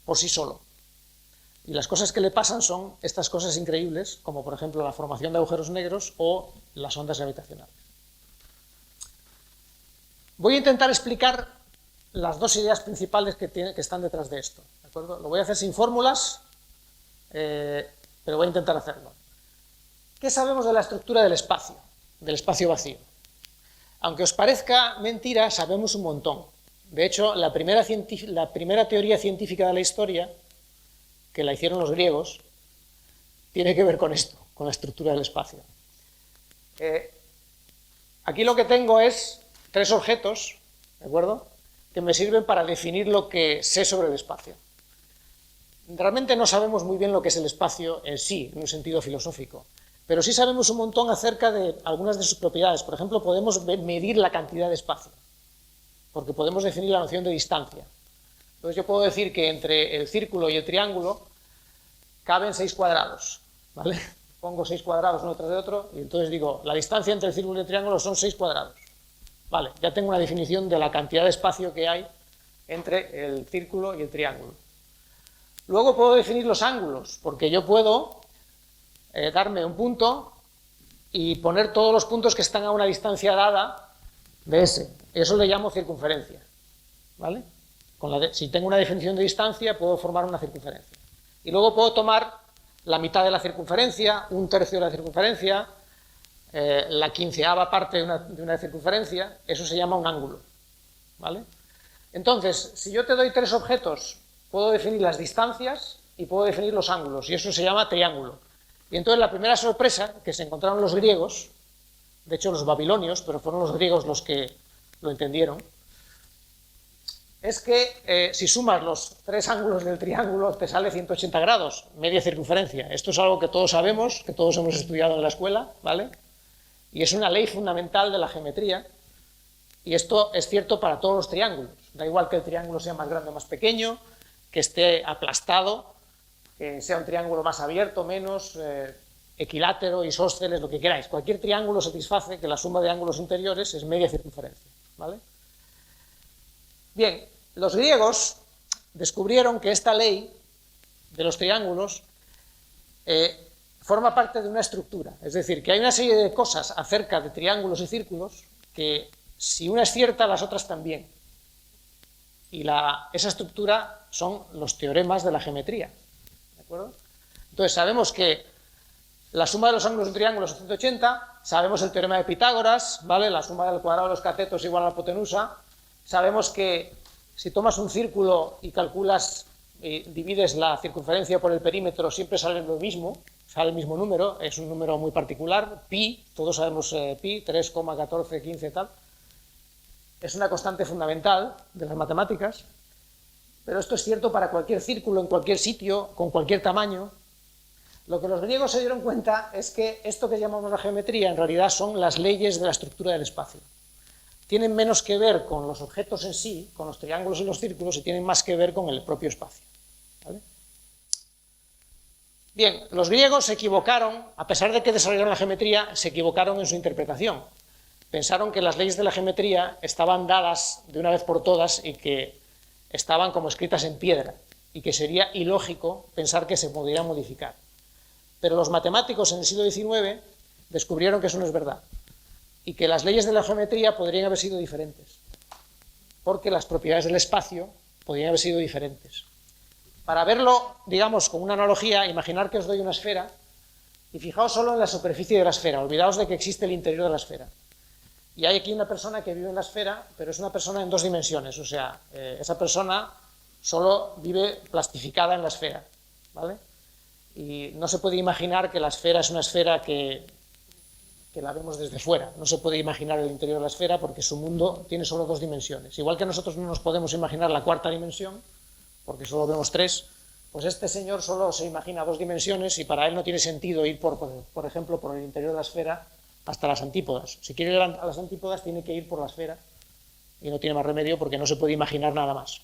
por sí solo. Y las cosas que le pasan son estas cosas increíbles, como por ejemplo la formación de agujeros negros o las ondas gravitacionales. Voy a intentar explicar las dos ideas principales que están detrás de esto, ¿de acuerdo? Lo voy a hacer sin fórmulas, pero voy a intentar hacerlo. ¿Qué sabemos de la estructura del espacio vacío? Aunque os parezca mentira, sabemos un montón. De hecho, la primera teoría científica de la historia, que la hicieron los griegos, tiene que ver con esto, con la estructura del espacio. Aquí lo que tengo es 3 objetos, ¿de acuerdo?, que me sirven para definir lo que sé sobre el espacio. Realmente no sabemos muy bien lo que es el espacio en sí, en un sentido filosófico, pero sí sabemos un montón acerca de algunas de sus propiedades. Por ejemplo, podemos medir la cantidad de espacio, porque podemos definir la noción de distancia. Entonces yo puedo decir que entre el círculo y el triángulo caben 6 cuadrados, ¿vale? Pongo 6 cuadrados uno tras de otro y entonces digo, la distancia entre el círculo y el triángulo son 6 cuadrados. Vale, ya tengo una definición de la cantidad de espacio que hay entre el círculo y el triángulo. Luego puedo definir los ángulos, porque yo puedo darme un punto y poner todos los puntos que están a una distancia dada de ese. Eso le llamo circunferencia, ¿vale? Si tengo una definición de distancia, puedo formar una circunferencia. Y luego puedo tomar la mitad de la circunferencia, 1/3 de la circunferencia, la 15ª parte de una circunferencia. Eso se llama un ángulo, ¿vale? Entonces, si yo te doy 3 objetos, puedo definir las distancias y puedo definir los ángulos, y eso se llama triángulo. Y entonces la primera sorpresa que se encontraron los griegos, de hecho los babilonios, pero fueron los griegos los que lo entendieron, es que si sumas los 3 ángulos del triángulo te sale 180 grados, media circunferencia. Esto es algo que todos sabemos, que todos hemos estudiado en la escuela, ¿vale? Y es una ley fundamental de la geometría, y esto es cierto para todos los triángulos. Da igual que el triángulo sea más grande o más pequeño, que esté aplastado, que sea un triángulo más abierto, menos, equilátero, isósceles, lo que queráis. Cualquier triángulo satisface que la suma de ángulos interiores es media circunferencia, ¿vale? Bien, los griegos descubrieron que esta ley de los triángulos forma parte de una estructura, es decir, que hay una serie de cosas acerca de triángulos y círculos que si una es cierta, las otras también. Y esa estructura son los teoremas de la geometría, ¿de acuerdo? Entonces sabemos que la suma de los ángulos de un triángulo es 180, sabemos el teorema de Pitágoras, ¿vale? La suma del cuadrado de los catetos es igual a la hipotenusa. Sabemos que si tomas un círculo y calculas, divides la circunferencia por el perímetro, siempre sale lo mismo, sale el mismo número, es un número muy particular, pi, todos sabemos pi, 3,1415 tal. es una constante fundamental de las matemáticas, pero esto es cierto para cualquier círculo, en cualquier sitio, con cualquier tamaño. Lo que los griegos se dieron cuenta es que esto que llamamos la geometría en realidad son las leyes de la estructura del espacio. Tienen menos que ver con los objetos en sí, con los triángulos y los círculos, y tienen más que ver con el propio espacio. ¿Vale? Bien, los griegos se equivocaron, a pesar de que desarrollaron la geometría, se equivocaron en su interpretación. Pensaron que las leyes de la geometría estaban dadas de una vez por todas y que estaban como escritas en piedra, y que sería ilógico pensar que se podrían modificar. Pero los matemáticos en el siglo XIX descubrieron que eso no es verdad, y que las leyes de la geometría podrían haber sido diferentes, porque las propiedades del espacio podrían haber sido diferentes. Para verlo, digamos, con una analogía, imaginar que os doy una esfera, y fijaos solo en la superficie de la esfera, olvidaos de que existe el interior de la esfera. Y hay aquí una persona que vive en la esfera, pero es una persona en 2 dimensiones, o sea, esa persona solo vive plastificada en la esfera, ¿vale? Y no se puede imaginar que la esfera es una esfera que la vemos desde fuera. No se puede imaginar el interior de la esfera porque su mundo tiene solo 2 dimensiones. Igual que nosotros no nos podemos imaginar la 4ª dimensión, porque solo vemos 3, pues este señor solo se imagina 2 dimensiones y para él no tiene sentido ir, por ejemplo, por el interior de la esfera hasta las antípodas. Si quiere ir a las antípodas tiene que ir por la esfera y no tiene más remedio porque no se puede imaginar nada más.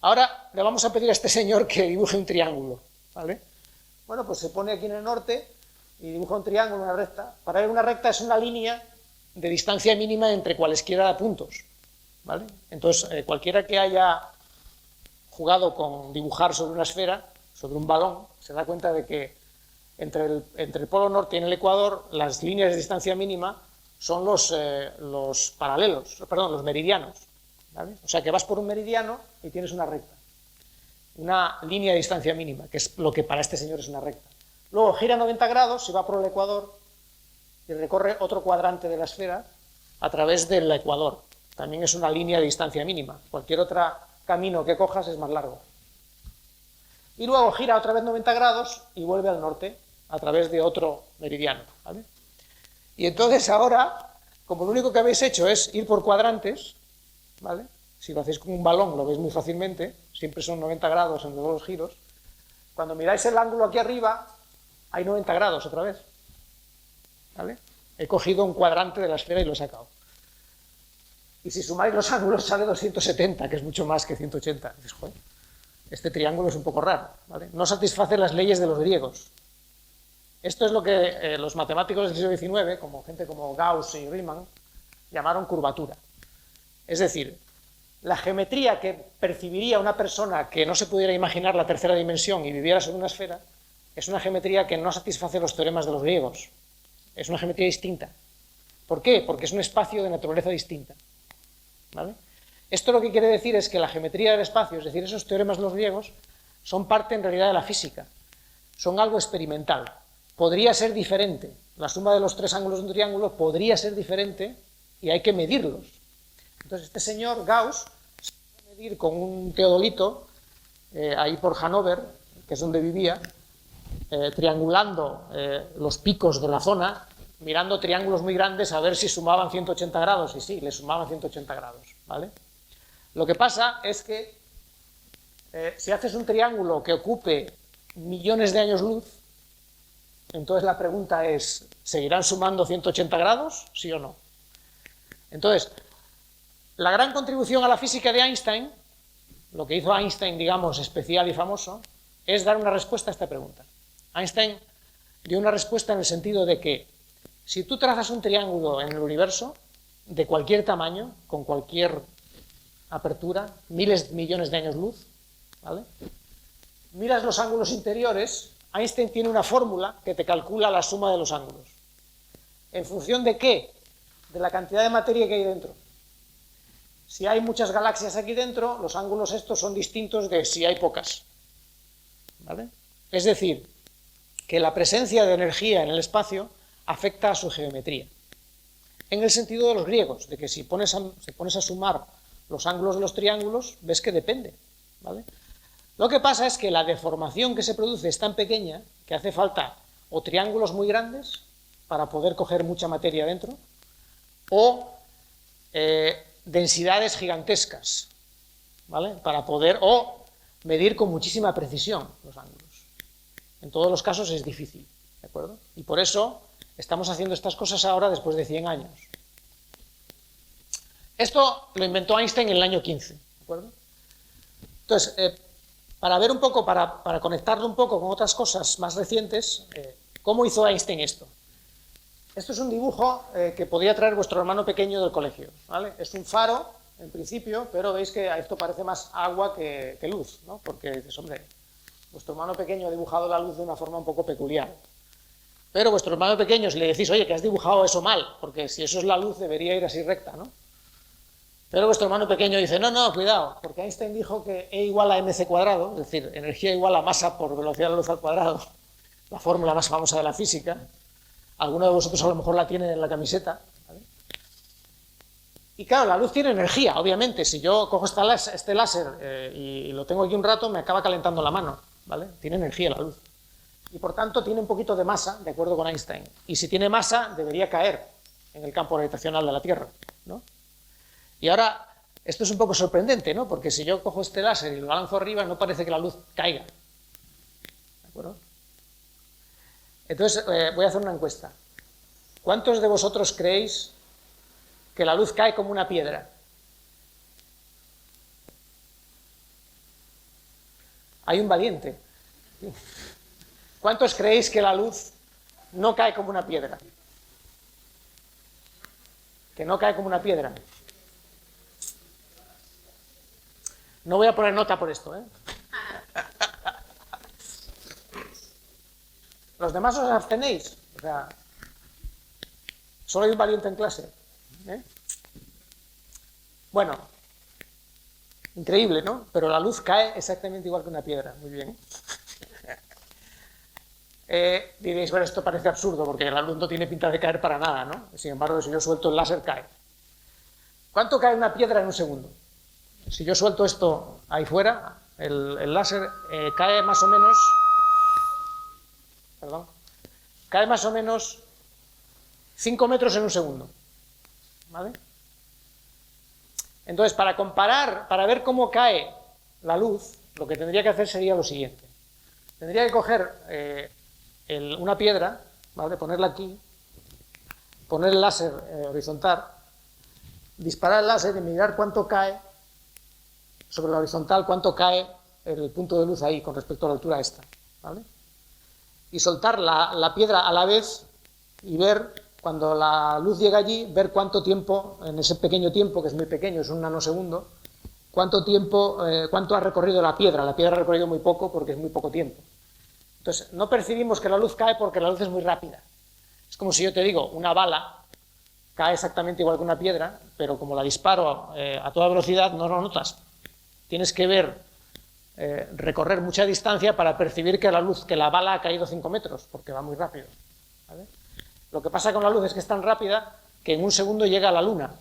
Ahora le vamos a pedir a este señor que dibuje un triángulo, ¿vale? Bueno, pues se pone aquí en el norte y dibuja un triángulo, una recta. Para él una recta es una línea de distancia mínima entre cualesquiera puntos, ¿vale? Entonces, cualquiera que haya jugado con dibujar sobre una esfera, sobre un balón, se da cuenta de que entre el polo norte y el ecuador, las líneas de distancia mínima son los paralelos, perdón, los meridianos, ¿vale? O sea que vas por un meridiano y tienes una recta, una línea de distancia mínima, que es lo que para este señor es una recta. Luego gira 90 grados y va por el ecuador y recorre otro cuadrante de la esfera a través del ecuador. También es una línea de distancia mínima. Cualquier otro camino que cojas es más largo. Y luego gira otra vez 90 grados y vuelve al norte a través de otro meridiano, ¿vale? Y entonces ahora, como lo único que habéis hecho es ir por cuadrantes, ¿vale? Si lo hacéis con un balón lo veis muy fácilmente, siempre son 90 grados en todos los giros. Cuando miráis el ángulo aquí arriba, hay 90 grados otra vez, ¿vale? He cogido un cuadrante de la esfera y lo he sacado. Y si sumáis los ángulos sale 270, que es mucho más que 180. Dices, joder, este triángulo es un poco raro, ¿vale? No satisface las leyes de los griegos. Esto es lo que los matemáticos del siglo XIX, como gente como Gauss y Riemann, llamaron curvatura. Es decir, la geometría que percibiría una persona que no se pudiera imaginar la 3ª dimensión y viviera sobre una esfera, es una geometría que no satisface los teoremas de los griegos. Es una geometría distinta. ¿Por qué? Porque es un espacio de naturaleza distinta, ¿vale? Esto lo que quiere decir es que la geometría del espacio, es decir, esos teoremas de los griegos, son parte en realidad de la física. Son algo experimental. Podría ser diferente. La suma de los 3 ángulos de un triángulo podría ser diferente y hay que medirlos. Entonces este señor Gauss se puede medir con un teodolito ahí por Hannover, que es donde vivía, triangulando los picos de la zona, mirando triángulos muy grandes a ver si sumaban 180 grados, y sí, le sumaban 180 grados, ¿vale? Lo que pasa es que si haces un triángulo que ocupe millones de años luz, entonces la pregunta es, ¿seguirán sumando 180 grados? ¿Sí o no? Entonces, la gran contribución a la física de Einstein, lo que hizo Einstein, digamos, especial y famoso, es dar una respuesta a esta pregunta. Einstein dio una respuesta en el sentido de que si tú trazas un triángulo en el universo, de cualquier tamaño, con cualquier apertura, miles, millones de años luz, ¿vale? Miras los ángulos interiores, Einstein tiene una fórmula que te calcula la suma de los ángulos. ¿En función de qué? De la cantidad de materia que hay dentro. Si hay muchas galaxias aquí dentro, los ángulos estos son distintos de si hay pocas, ¿vale? Es decir, que la presencia de energía en el espacio afecta a su geometría. En el sentido de los griegos, de que si pones a sumar los ángulos de los triángulos, ves que depende, ¿vale? Lo que pasa es que la deformación que se produce es tan pequeña que hace falta o triángulos muy grandes para poder coger mucha materia dentro, o densidades gigantescas, ¿vale? Para poder, o medir con muchísima precisión los ángulos. En todos los casos es difícil, ¿de acuerdo? Y por eso estamos haciendo estas cosas ahora después de 100 años. Esto lo inventó Einstein en el año 15, ¿de acuerdo? Entonces, para ver un poco, para conectarlo un poco con otras cosas más recientes, ¿cómo hizo Einstein esto? Esto es un dibujo que podría traer vuestro hermano pequeño del colegio, ¿vale? Es un faro, en principio, pero veis que esto parece más agua que luz, ¿no? Porque dices, hombre, vuestro hermano pequeño ha dibujado la luz de una forma un poco peculiar. Pero vuestro hermano pequeño, si le decís, oye, que has dibujado eso mal, porque si eso es la luz debería ir así recta, ¿no? Pero vuestro hermano pequeño dice, no, no, cuidado, porque Einstein dijo que E igual a mc cuadrado, es decir, energía igual a masa por velocidad de la luz al cuadrado, la fórmula más famosa de la física. Alguno de vosotros a lo mejor la tiene en la camiseta, ¿vale? Y claro, la luz tiene energía, obviamente. Si yo cojo este láser y lo tengo aquí un rato, me acaba calentando la mano, ¿vale? Tiene energía la luz. Y por tanto tiene un poquito de masa, de acuerdo con Einstein. Y si tiene masa, debería caer en el campo gravitacional de la Tierra, ¿no? Y ahora, esto es un poco sorprendente, ¿no? Porque si yo cojo este láser y lo lanzo arriba, no parece que la luz caiga, ¿de acuerdo? Entonces, voy a hacer una encuesta. ¿Cuántos de vosotros creéis que la luz cae como una piedra? Hay un valiente. ¿Cuántos creéis que la luz no cae como una piedra? Que no cae como una piedra. No voy a poner nota por esto, ¿eh? Los demás os abstenéis. O sea, solo hay un valiente en clase, ¿eh? Bueno, increíble, ¿no? Pero la luz cae exactamente igual que una piedra. Muy bien. Diréis, bueno, esto parece absurdo porque la luz no tiene pinta de caer para nada, ¿no? Sin embargo, si yo suelto el láser, cae. ¿Cuánto cae una piedra en un segundo? Si yo suelto esto ahí fuera, el láser cae más o menos... Perdón. Cae más o menos 5 metros en un segundo, ¿vale? Entonces, para comparar, para ver cómo cae la luz, lo que tendría que hacer sería lo siguiente. Tendría que coger una piedra, ¿vale? Ponerla aquí, poner el láser horizontal, disparar el láser y mirar cuánto cae sobre la horizontal, cuánto cae el punto de luz ahí con respecto a la altura esta, ¿vale? Y soltar la piedra a la vez y ver, cuando la luz llega allí, ver cuánto tiempo, en ese pequeño tiempo, que es muy pequeño, es un nanosegundo, cuánto tiempo, cuánto ha recorrido la piedra. La piedra ha recorrido muy poco porque es muy poco tiempo. Entonces, no percibimos que la luz cae porque la luz es muy rápida. Es como si yo te digo, una bala cae exactamente igual que una piedra, pero como la disparo a toda velocidad, no lo notas. Tienes que ver, recorrer mucha distancia para percibir que la bala ha caído 5 metros, porque va muy rápido, ¿vale? Lo que pasa con la luz es que es tan rápida que en un segundo llega a la Luna.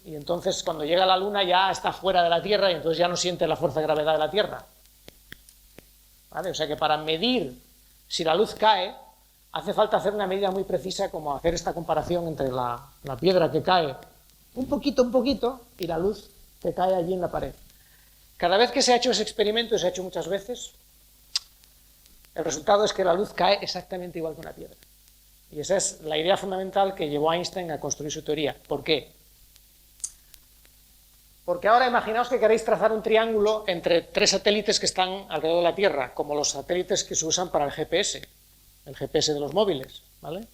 Y entonces cuando llega a la Luna ya está fuera de la Tierra y entonces ya no siente la fuerza de gravedad de la Tierra, ¿vale? O sea que para medir si la luz cae, hace falta hacer una medida muy precisa, como hacer esta comparación entre la piedra que cae un poquito, y la luz que cae allí en la pared. Cada vez que se ha hecho ese experimento, y se ha hecho muchas veces, el resultado es que la luz cae exactamente igual que una piedra. Y esa es la idea fundamental que llevó a Einstein a construir su teoría. ¿Por qué? Porque ahora imaginaos que queréis trazar un triángulo entre 3 satélites que están alrededor de la Tierra, como los satélites que se usan para el GPS de los móviles, ¿vale?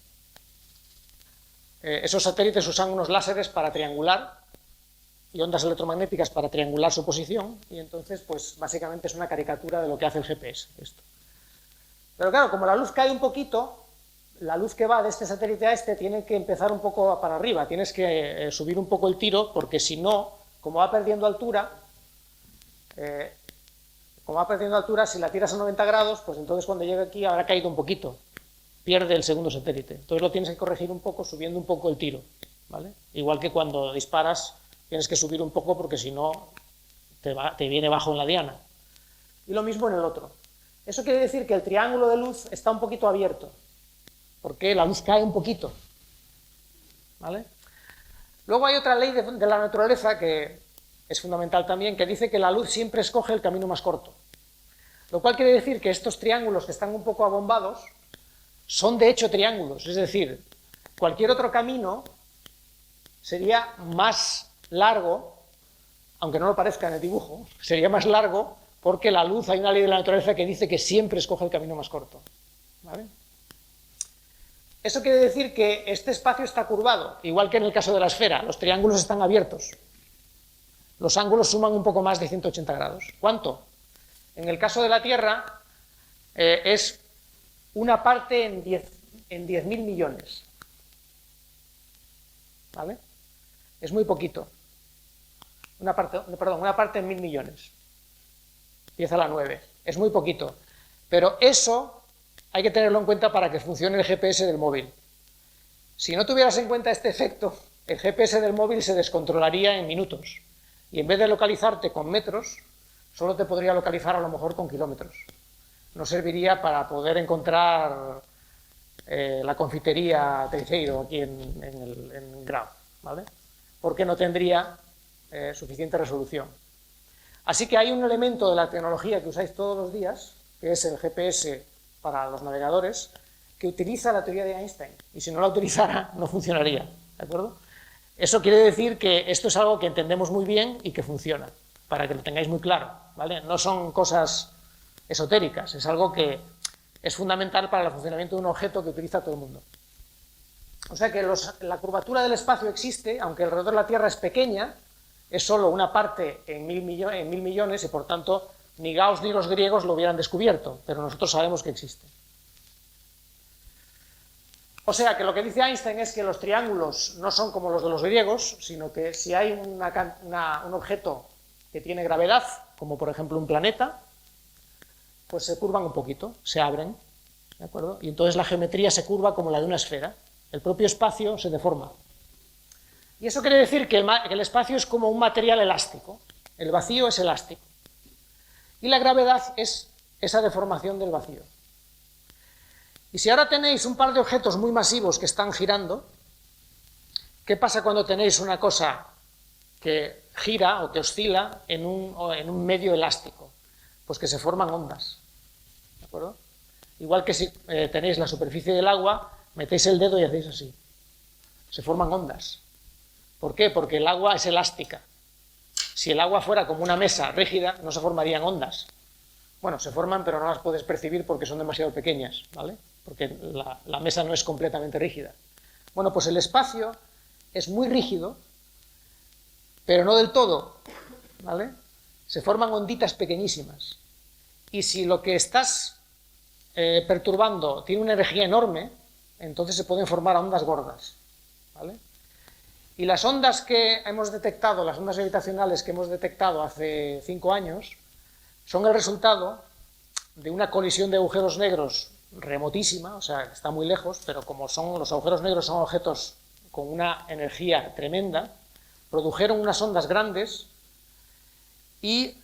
Esos satélites usan unos láseres para triangular y ondas electromagnéticas para triangular su posición, y entonces, pues, básicamente es una caricatura de lo que hace el GPS, esto. Pero claro, como la luz cae un poquito, la luz que va de este satélite a este tiene que empezar un poco para arriba, tienes que subir un poco el tiro, porque si no, como va perdiendo altura, si la tiras a 90 grados, pues entonces cuando llegue aquí habrá caído un poquito, pierde el segundo satélite. Entonces lo tienes que corregir un poco, subiendo un poco el tiro, ¿vale? Igual que cuando disparas, tienes que subir un poco porque si no te viene bajo en la diana. Y lo mismo en el otro. Eso quiere decir que el triángulo de luz está un poquito abierto, porque la luz cae un poquito, ¿vale? Luego hay otra ley de la naturaleza que es fundamental también, que dice que la luz siempre escoge el camino más corto. Lo cual quiere decir que estos triángulos que están un poco abombados son de hecho triángulos, es decir, cualquier otro camino sería más largo, aunque no lo parezca en el dibujo, sería más largo porque la luz, hay una ley de la naturaleza que dice que siempre escoge el camino más corto. ¿Vale? Eso quiere decir que este espacio está curvado, igual que en el caso de la esfera, los triángulos están abiertos. Los ángulos suman un poco más de 180 grados. ¿Cuánto? En el caso de la Tierra es una parte en 10.000 millones. ¿Vale? Es muy poquito. Una parte en 1.000 millones. 10 a la 9. Es muy poquito. Pero eso hay que tenerlo en cuenta para que funcione el GPS del móvil. Si no tuvieras en cuenta este efecto, el GPS del móvil se descontrolaría en minutos. Y en vez de localizarte con metros, solo te podría localizar a lo mejor con kilómetros. No serviría para poder encontrar la confitería Teijeiro aquí en Grau, ¿vale? Porque no tendría suficiente resolución. Así que hay un elemento de la tecnología que usáis todos los días, que es el GPS para los navegadores, que utiliza la teoría de Einstein. Y si no la utilizara, no funcionaría, ¿de acuerdo? Eso quiere decir que esto es algo que entendemos muy bien y que funciona, para que lo tengáis muy claro, ¿vale? No son cosas esotéricas, es algo que es fundamental para el funcionamiento de un objeto que utiliza todo el mundo. O sea que la curvatura del espacio existe, aunque alrededor de la Tierra es pequeña, es solo una parte en 1.000 millones y por tanto ni Gauss ni los griegos lo hubieran descubierto, pero nosotros sabemos que existe. O sea que lo que dice Einstein es que los triángulos no son como los de los griegos, sino que si hay un objeto que tiene gravedad, como por ejemplo un planeta, pues se curvan un poquito, se abren, ¿de acuerdo? Y entonces la geometría se curva como la de una esfera, el propio espacio se deforma. Y eso quiere decir que el espacio es como un material elástico, el vacío es elástico, y la gravedad es esa deformación del vacío. Y si ahora tenéis un par de objetos muy masivos que están girando, ¿qué pasa cuando tenéis una cosa que gira o que oscila en un medio elástico? Pues que se forman ondas, ¿de acuerdo? Igual que si tenéis la superficie del agua, metéis el dedo y hacéis así. Se forman ondas. ¿Por qué? Porque el agua es elástica. Si el agua fuera como una mesa rígida, no se formarían ondas. Bueno, se forman, pero no las puedes percibir porque son demasiado pequeñas, ¿vale? Porque la mesa no es completamente rígida. Bueno, pues el espacio es muy rígido, pero no del todo, ¿vale? Se forman onditas pequeñísimas. Y si lo que estás perturbando tiene una energía enorme, entonces se pueden formar ondas gordas, ¿vale? Y las ondas que hemos detectado, las ondas gravitacionales que hemos detectado hace 5 años, son el resultado de una colisión de agujeros negros remotísima, o sea, está muy lejos, pero como los agujeros negros son objetos con una energía tremenda, produjeron unas ondas grandes y,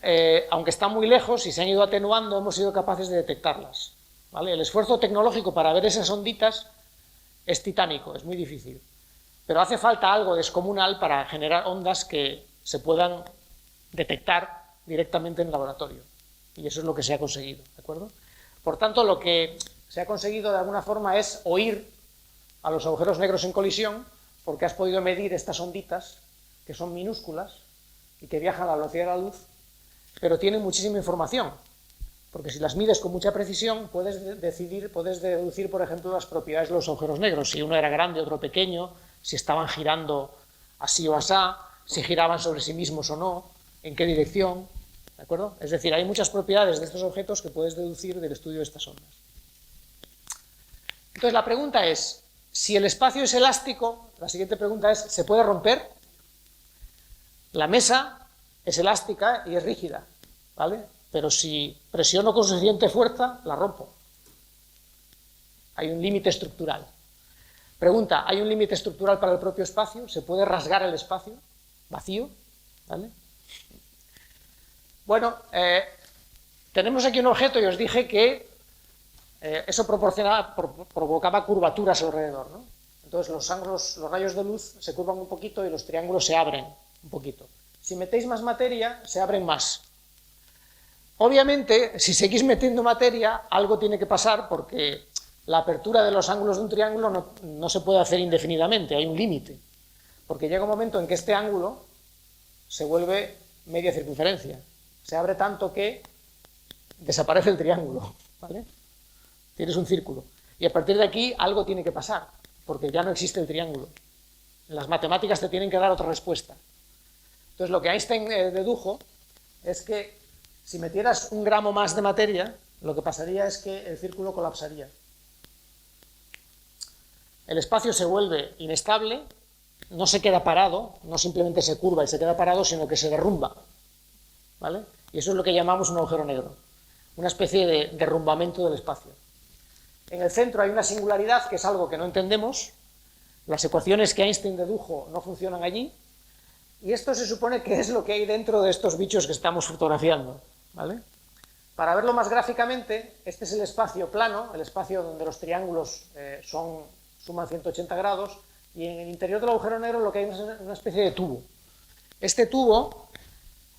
aunque están muy lejos y se han ido atenuando, hemos sido capaces de detectarlas, ¿vale? El esfuerzo tecnológico para ver esas onditas es titánico, es muy difícil, pero hace falta algo descomunal para generar ondas que se puedan detectar directamente en el laboratorio, y eso es lo que se ha conseguido, ¿de acuerdo? Por tanto, lo que se ha conseguido de alguna forma es oír a los agujeros negros en colisión, porque has podido medir estas onditas, que son minúsculas y que viajan a la velocidad de la luz, pero tienen muchísima información, porque si las mides con mucha precisión, puedes deducir, por ejemplo, las propiedades de los agujeros negros, si uno era grande, otro pequeño, si estaban girando así o asá, si giraban sobre sí mismos o no, en qué dirección, ¿de acuerdo? Es decir, hay muchas propiedades de estos objetos que puedes deducir del estudio de estas ondas. Entonces la pregunta es, si el espacio es elástico, la siguiente pregunta es, ¿se puede romper? La mesa es elástica y es rígida, ¿vale? Pero si presiono con suficiente fuerza, la rompo. Hay un límite estructural. Pregunta, ¿hay un límite estructural para el propio espacio? ¿Se puede rasgar el espacio vacío? ¿Vale? Bueno, tenemos aquí un objeto y os dije que eso provocaba curvaturas alrededor, ¿no? Entonces los rayos de luz se curvan un poquito y los triángulos se abren un poquito. Si metéis más materia, se abren más. Obviamente, si seguís metiendo materia, algo tiene que pasar porque la apertura de los ángulos de un triángulo no se puede hacer indefinidamente, hay un límite. Porque llega un momento en que este ángulo se vuelve media circunferencia. Se abre tanto que desaparece el triángulo, ¿vale? Tienes un círculo. Y a partir de aquí algo tiene que pasar, porque ya no existe el triángulo. Las matemáticas te tienen que dar otra respuesta. Entonces lo que Einstein dedujo es que si metieras 1 gramo más de materia, lo que pasaría es que el círculo colapsaría. El espacio se vuelve inestable, no se queda parado, no simplemente se curva y se queda parado, sino que se derrumba, ¿vale? Y eso es lo que llamamos un agujero negro, una especie de derrumbamiento del espacio. En el centro hay una singularidad que es algo que no entendemos, las ecuaciones que Einstein dedujo no funcionan allí, y esto se supone que es lo que hay dentro de estos bichos que estamos fotografiando, ¿vale? Para verlo más gráficamente, este es el espacio plano, el espacio donde los triángulos suman 180 grados, y en el interior del agujero negro lo que hay es una especie de tubo. Este tubo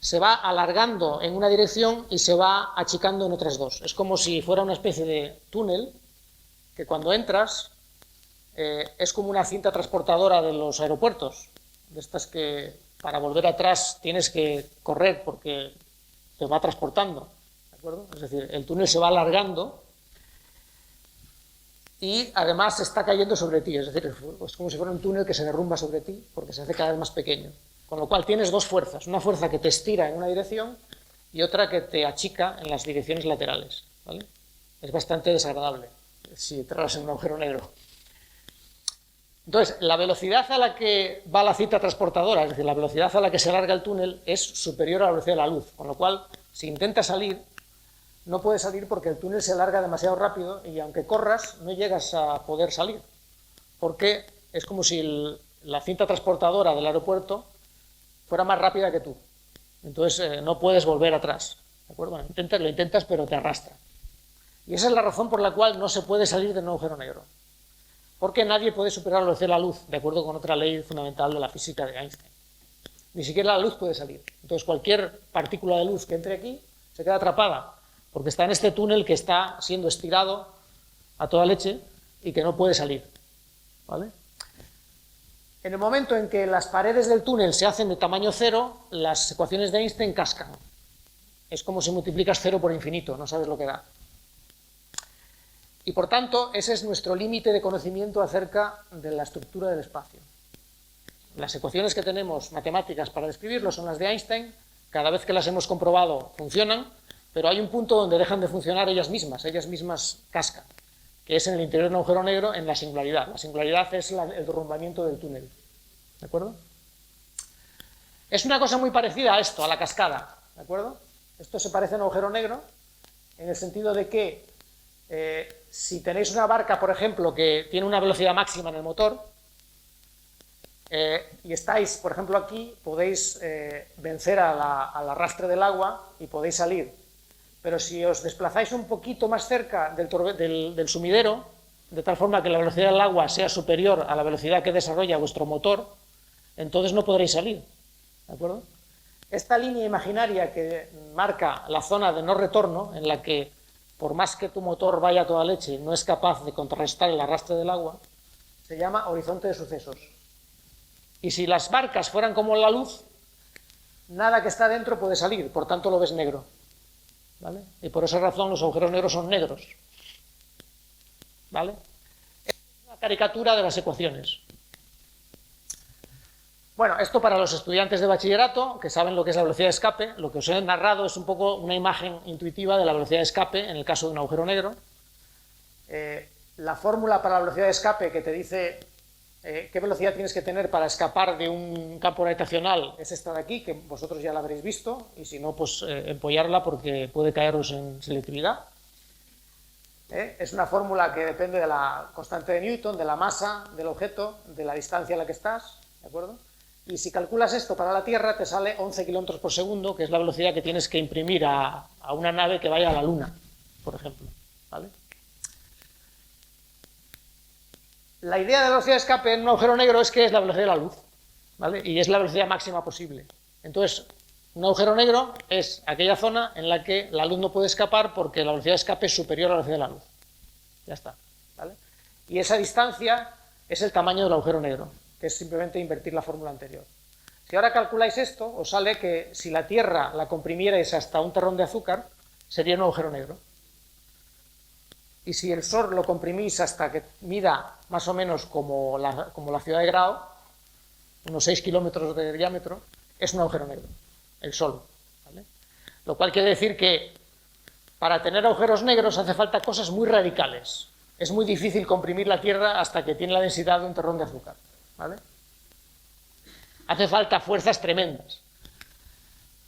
se va alargando en una dirección y se va achicando en otras dos. Es como si fuera una especie de túnel que cuando entras es como una cinta transportadora de los aeropuertos, de estas que para volver atrás tienes que correr porque te va transportando, ¿de acuerdo? Es decir, el túnel se va alargando y además se está cayendo sobre ti, es decir, es como si fuera un túnel que se derrumba sobre ti porque se hace cada vez más pequeño. Con lo cual tienes dos fuerzas, una fuerza que te estira en una dirección y otra que te achica en las direcciones laterales, ¿vale? Es bastante desagradable si entras en un agujero negro. Entonces, la velocidad a la que va la cinta transportadora, es decir, la velocidad a la que se alarga el túnel, es superior a la velocidad de la luz, con lo cual, si intentas salir, no puedes salir porque el túnel se alarga demasiado rápido y aunque corras, no llegas a poder salir, porque es como si la cinta transportadora del aeropuerto fuera más rápida que tú. Entonces, no puedes volver atrás, ¿de acuerdo? Bueno, lo intentas, pero te arrastra. Y esa es la razón por la cual no se puede salir de un agujero negro. Porque nadie puede superar la velocidad de la luz, de acuerdo con otra ley fundamental de la física de Einstein. Ni siquiera la luz puede salir. Entonces cualquier partícula de luz que entre aquí se queda atrapada, porque está en este túnel que está siendo estirado a toda leche y que no puede salir, ¿vale? En el momento en que las paredes del túnel se hacen de tamaño cero, las ecuaciones de Einstein cascan. Es como si multiplicas cero por infinito, no sabes lo que da. Y por tanto, ese es nuestro límite de conocimiento acerca de la estructura del espacio. Las ecuaciones que tenemos matemáticas para describirlo son las de Einstein, cada vez que las hemos comprobado funcionan, pero hay un punto donde dejan de funcionar ellas mismas cascan, que es en el interior de un agujero negro en la singularidad. La singularidad es el derrumbamiento del túnel, ¿de acuerdo? Es una cosa muy parecida a esto, a la cascada, ¿de acuerdo? Esto se parece a un agujero negro en el sentido de que si tenéis una barca, por ejemplo, que tiene una velocidad máxima en el motor y estáis, por ejemplo, aquí, podéis vencer al arrastre del agua y podéis salir. Pero si os desplazáis un poquito más cerca del sumidero, de tal forma que la velocidad del agua sea superior a la velocidad que desarrolla vuestro motor, entonces no podréis salir, ¿de acuerdo? Esta línea imaginaria que marca la zona de no retorno, en la que por más que tu motor vaya a toda leche, no es capaz de contrarrestar el arrastre del agua, se llama horizonte de sucesos. Y si las barcas fueran como la luz, nada que está dentro puede salir, por tanto lo ves negro, ¿vale? Y por esa razón los agujeros negros son negros, ¿vale? Es una caricatura de las ecuaciones. Bueno, esto para los estudiantes de bachillerato, que saben lo que es la velocidad de escape, lo que os he narrado es un poco una imagen intuitiva de la velocidad de escape en el caso de un agujero negro. La fórmula para la velocidad de escape que te dice qué velocidad tienes que tener para escapar de un campo gravitacional es esta de aquí, que vosotros ya la habréis visto, y si no, pues empollarla porque puede caeros en selectividad. Es una fórmula que depende de la constante de Newton, de la masa del objeto, de la distancia a la que estás, ¿de acuerdo? Y si calculas esto para la Tierra, te sale 11 kilómetros por segundo, que es la velocidad que tienes que imprimir a una nave que vaya a la Luna, por ejemplo, ¿vale? la idea de la velocidad de escape en un agujero negro es que es la velocidad de la luz, ¿vale? Y es la velocidad máxima posible. Entonces, un agujero negro es aquella zona en la que la luz no puede escapar porque la velocidad de escape es superior a la velocidad de la luz. Ya está, ¿vale? Y esa distancia es el tamaño del agujero negro, que es simplemente invertir la fórmula anterior. Si ahora calculáis esto, os sale que si la Tierra la comprimierais hasta un terrón de azúcar, sería un agujero negro. Y si el Sol lo comprimís hasta que mida más o menos como la ciudad de Grau, unos 6 kilómetros de diámetro, es un agujero negro, el Sol, ¿vale? Lo cual quiere decir que para tener agujeros negros hace falta cosas muy radicales. Es muy difícil comprimir la Tierra hasta que tiene la densidad de un terrón de azúcar, ¿vale? Hace falta fuerzas tremendas.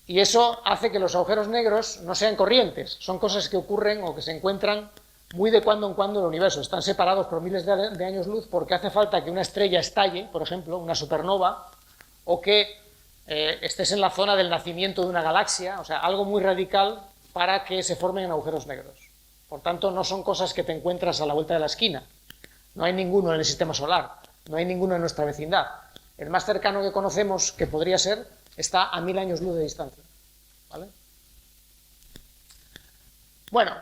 Y eso hace que los agujeros negros no sean corrientes, son cosas que ocurren o que se encuentran muy de cuando en cuando en el universo. Están separados por miles de años luz porque hace falta que una estrella estalle, por ejemplo, una supernova, o que estés en la zona del nacimiento de una galaxia, o sea, algo muy radical para que se formen agujeros negros. Por tanto, no son cosas que te encuentras a la vuelta de la esquina. No hay ninguno en el sistema solar, no hay ninguno en nuestra vecindad. El más cercano que conocemos, que podría ser, está a 1000 años luz de distancia, ¿vale? Bueno,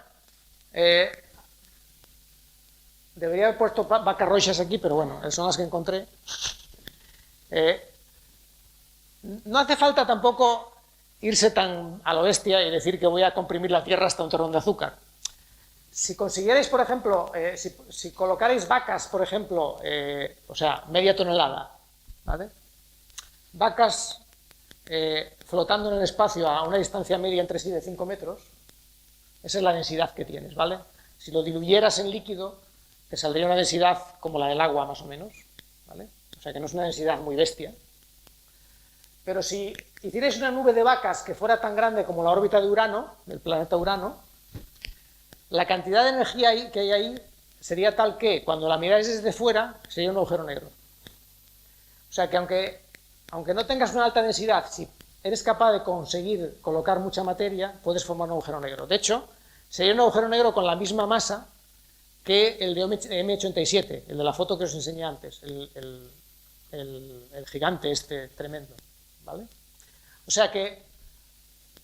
debería haber puesto vacas roixas aquí, pero bueno, son las que encontré. No hace falta tampoco irse tan a lo bestia y decir que voy a comprimir la Tierra hasta un terrón de azúcar. Si consiguierais, por ejemplo, si colocarais vacas, por ejemplo, o sea, media tonelada, ¿vale? Vacas flotando en el espacio a una distancia media entre sí de 5 metros, esa es la densidad que tienes, ¿vale? Si lo diluyeras en líquido, te saldría una densidad como la del agua, más o menos, ¿vale? O sea que no es una densidad muy bestia. Pero si hicierais una nube de vacas que fuera tan grande como la órbita de Urano, del planeta Urano, la cantidad de energía que hay ahí sería tal que, cuando la miráis desde fuera, sería un agujero negro. O sea que aunque no tengas una alta densidad, si eres capaz de conseguir colocar mucha materia, puedes formar un agujero negro. De hecho, sería un agujero negro con la misma masa que el de M87, el de la foto que os enseñé antes, el gigante este tremendo, ¿vale? O sea que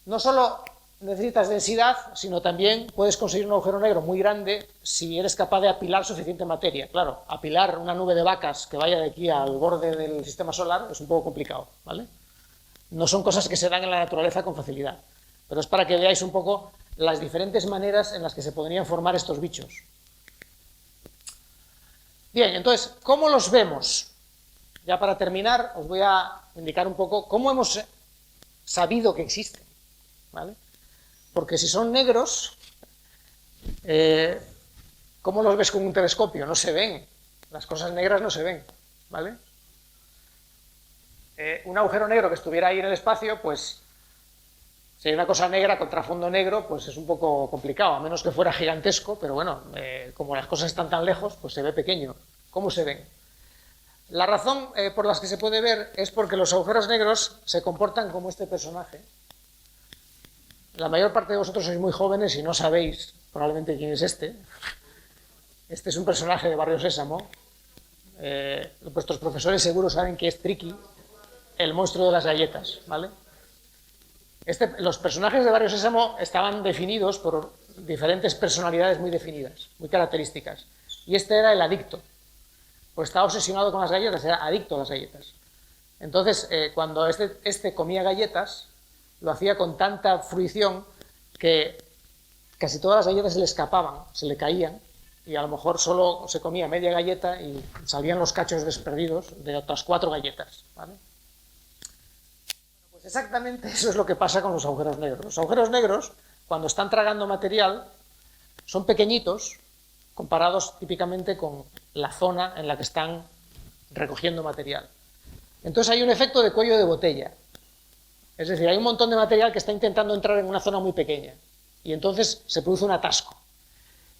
no solo necesitas densidad, sino también puedes conseguir un agujero negro muy grande si eres capaz de apilar suficiente materia. Claro, apilar una nube de vacas que vaya de aquí al borde del sistema solar es un poco complicado, ¿vale? No son cosas que se dan en la naturaleza con facilidad, pero es para que veáis un poco las diferentes maneras en las que se podrían formar estos bichos. Bien, entonces, ¿cómo los vemos? Ya para terminar, os voy a indicar un poco cómo hemos sabido que existen, ¿vale? Porque si son negros, ¿cómo los ves con un telescopio? No se ven, las cosas negras no se ven, ¿vale? Un agujero negro que estuviera ahí en el espacio, pues, si hay una cosa negra contra fondo negro, pues es un poco complicado, a menos que fuera gigantesco, pero bueno, como las cosas están tan lejos, pues se ve pequeño. ¿Cómo se ven? La razón por la que se puede ver es porque los agujeros negros se comportan como este personaje. La mayor parte de vosotros sois muy jóvenes y no sabéis probablemente quién es este. Este es un personaje de Barrio Sésamo. Vuestros profesores seguro saben que es Tricky, el monstruo de las galletas, ¿vale? Los personajes de Barrio Sésamo estaban definidos por diferentes personalidades muy definidas, muy características. Y este era el adicto, pues estaba obsesionado con las galletas, era adicto a las galletas. Entonces, cuando este comía galletas, lo hacía con tanta fruición que casi todas las galletas se le escapaban, se le caían, y a lo mejor solo se comía media galleta y salían los cachos desperdidos de otras 4 galletas, ¿vale? Pues exactamente eso es lo que pasa con los agujeros negros. Los agujeros negros, cuando están tragando material, son pequeñitos comparados típicamente con la zona en la que están recogiendo material. Entonces hay un efecto de cuello de botella. Es decir, hay un montón de material que está intentando entrar en una zona muy pequeña y entonces se produce un atasco.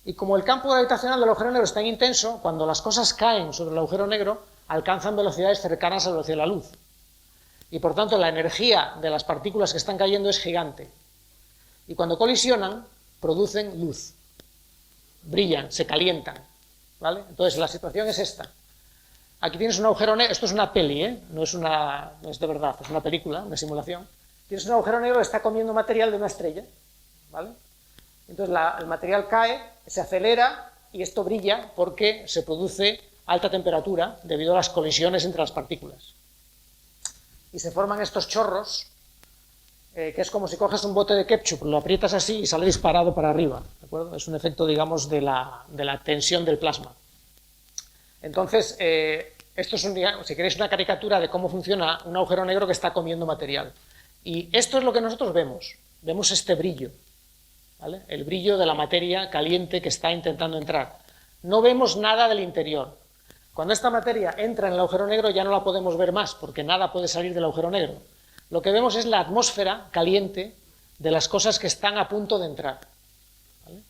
Y como el campo gravitacional del agujero negro es tan intenso, cuando las cosas caen sobre el agujero negro, alcanzan velocidades cercanas a la velocidad de la luz. Y por tanto la energía de las partículas que están cayendo es gigante. Y cuando colisionan, producen luz. Brillan, se calientan. ¿vale? Entonces, la situación es esta. Aquí tienes un agujero negro, esto es una peli, no es de verdad, es una película, una simulación. Tienes un agujero negro que está comiendo material de una estrella, ¿vale? Entonces el material cae, se acelera y esto brilla porque se produce alta temperatura debido a las colisiones entre las partículas. Y se forman estos chorros, que es como si coges un bote de ketchup, lo aprietas así y sale disparado para arriba, ¿de acuerdo? Es un efecto, digamos, de la tensión del plasma. Entonces, esto es, si queréis, una caricatura de cómo funciona un agujero negro que está comiendo material. Y esto es lo que nosotros vemos. Vemos este brillo, ¿vale? El brillo de la materia caliente que está intentando entrar. No vemos nada del interior. Cuando esta materia entra en el agujero negro ya no la podemos ver más, porque nada puede salir del agujero negro. Lo que vemos es la atmósfera caliente de las cosas que están a punto de entrar, ¿vale?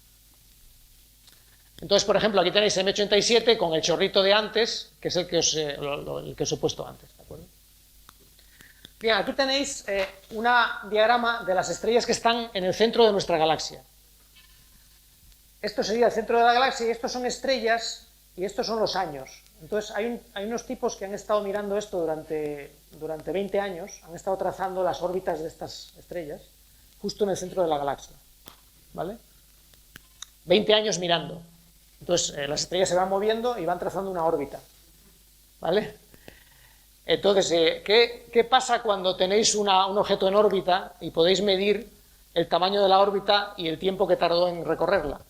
Entonces, por ejemplo, aquí tenéis M87 con el chorrito de antes, que es el que os he puesto antes, ¿de acuerdo? Bien, aquí tenéis un diagrama de las estrellas que están en el centro de nuestra galaxia. Esto sería el centro de la galaxia y estos son estrellas y estos son los años. Entonces hay unos tipos que han estado mirando esto durante 20 años, han estado trazando las órbitas de estas estrellas justo en el centro de la galaxia, ¿vale? 20 años mirando. Entonces las estrellas se van moviendo y van trazando una órbita, ¿vale? Entonces, ¿qué pasa cuando tenéis un objeto en órbita y podéis medir el tamaño de la órbita y el tiempo que tardó en recorrerla?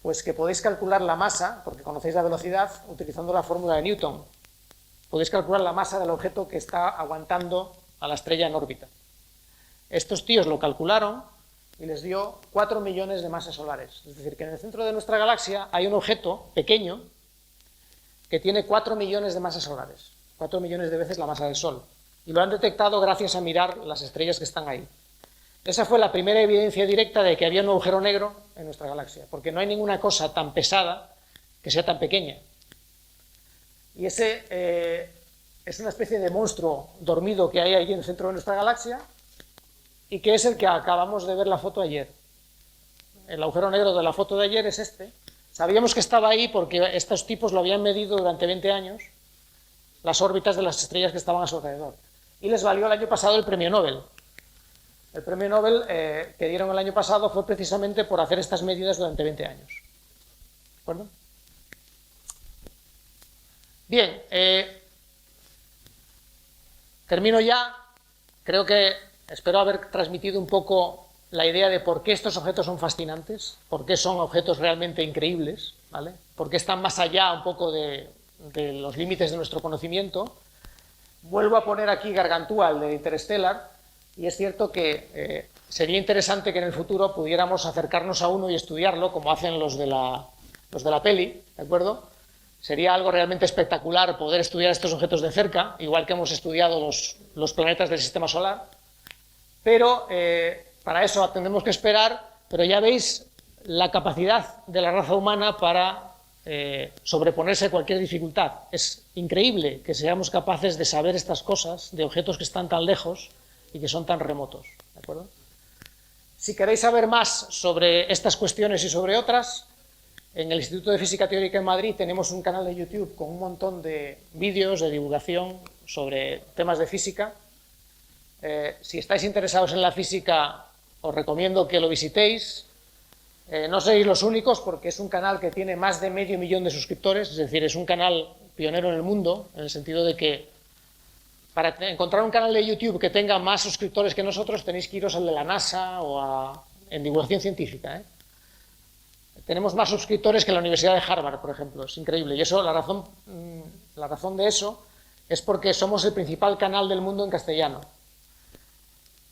Pues que podéis calcular la masa, porque conocéis la velocidad, utilizando la fórmula de Newton. Podéis calcular la masa del objeto que está aguantando a la estrella en órbita. Estos tíos lo calcularon y les dio 4 millones de masas solares. Es decir, que en el centro de nuestra galaxia hay un objeto pequeño que tiene 4 millones de masas solares. 4 millones de veces la masa del Sol. Y lo han detectado gracias a mirar las estrellas que están ahí. Esa fue la primera evidencia directa de que había un agujero negro en nuestra galaxia, porque no hay ninguna cosa tan pesada que sea tan pequeña. Y ese es una especie de monstruo dormido que hay ahí en el centro de nuestra galaxia y que es el que acabamos de ver la foto ayer. El agujero negro de la foto de ayer es este. Sabíamos que estaba ahí porque estos tipos lo habían medido durante 20 años, las órbitas de las estrellas que estaban a su alrededor. Y les valió el año pasado el premio Nobel. El premio Nobel que dieron el año pasado fue precisamente por hacer estas medidas durante 20 años. ¿De acuerdo? Bien, termino ya. Espero haber transmitido un poco la idea de por qué estos objetos son fascinantes, por qué son objetos realmente increíbles, ¿vale? Por qué están más allá un poco de los límites de nuestro conocimiento. Vuelvo a poner aquí Gargantúa, el de Interstellar, y es cierto que sería interesante que en el futuro pudiéramos acercarnos a uno y estudiarlo, como hacen los de la peli, ¿de acuerdo? Sería algo realmente espectacular poder estudiar estos objetos de cerca, igual que hemos estudiado los planetas del Sistema Solar, pero para eso tendremos que esperar, pero ya veis la capacidad de la raza humana para sobreponerse a cualquier dificultad. Es increíble que seamos capaces de saber estas cosas de objetos que están tan lejos y que son tan remotos, ¿de acuerdo? Si queréis saber más sobre estas cuestiones y sobre otras, en el Instituto de Física Teórica en Madrid tenemos un canal de YouTube con un montón de vídeos de divulgación sobre temas de física. Si estáis interesados en la física, os recomiendo que lo visitéis. No seréis los únicos porque es un canal que tiene más de 500.000 de suscriptores, es decir, es un canal pionero en el mundo, en el sentido de que para encontrar un canal de YouTube que tenga más suscriptores que nosotros tenéis que iros al de la NASA o en divulgación científica, ¿eh? Tenemos más suscriptores que la Universidad de Harvard, por ejemplo, es increíble. Y eso, la razón de eso es porque somos el principal canal del mundo en castellano,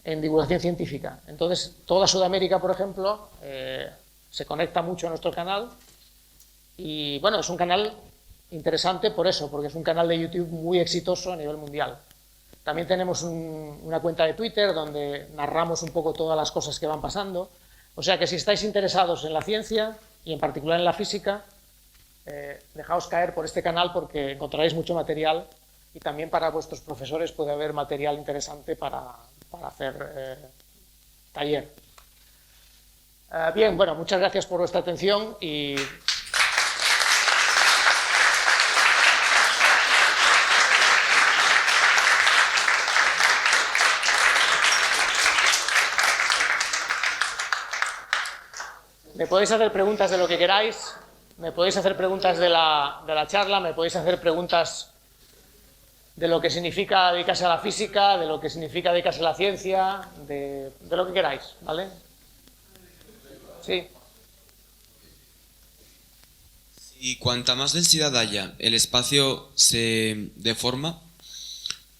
en divulgación científica. Entonces, toda Sudamérica, por ejemplo, se conecta mucho a nuestro canal. Y bueno, es un canal interesante por eso, porque es un canal de YouTube muy exitoso a nivel mundial. También tenemos una cuenta de Twitter donde narramos un poco todas las cosas que van pasando. O sea que si estáis interesados en la ciencia y en particular en la física, dejaos caer por este canal porque encontraréis mucho material y también para vuestros profesores puede haber material interesante para hacer taller. Bien, bueno, muchas gracias por vuestra atención y Me podéis hacer preguntas de lo que queráis, me podéis hacer preguntas de la charla, me podéis hacer preguntas de lo que significa dedicarse a la física, de lo que significa dedicarse a la ciencia, de lo que queráis, ¿vale? Sí. Si cuanta más densidad haya, el espacio se deforma,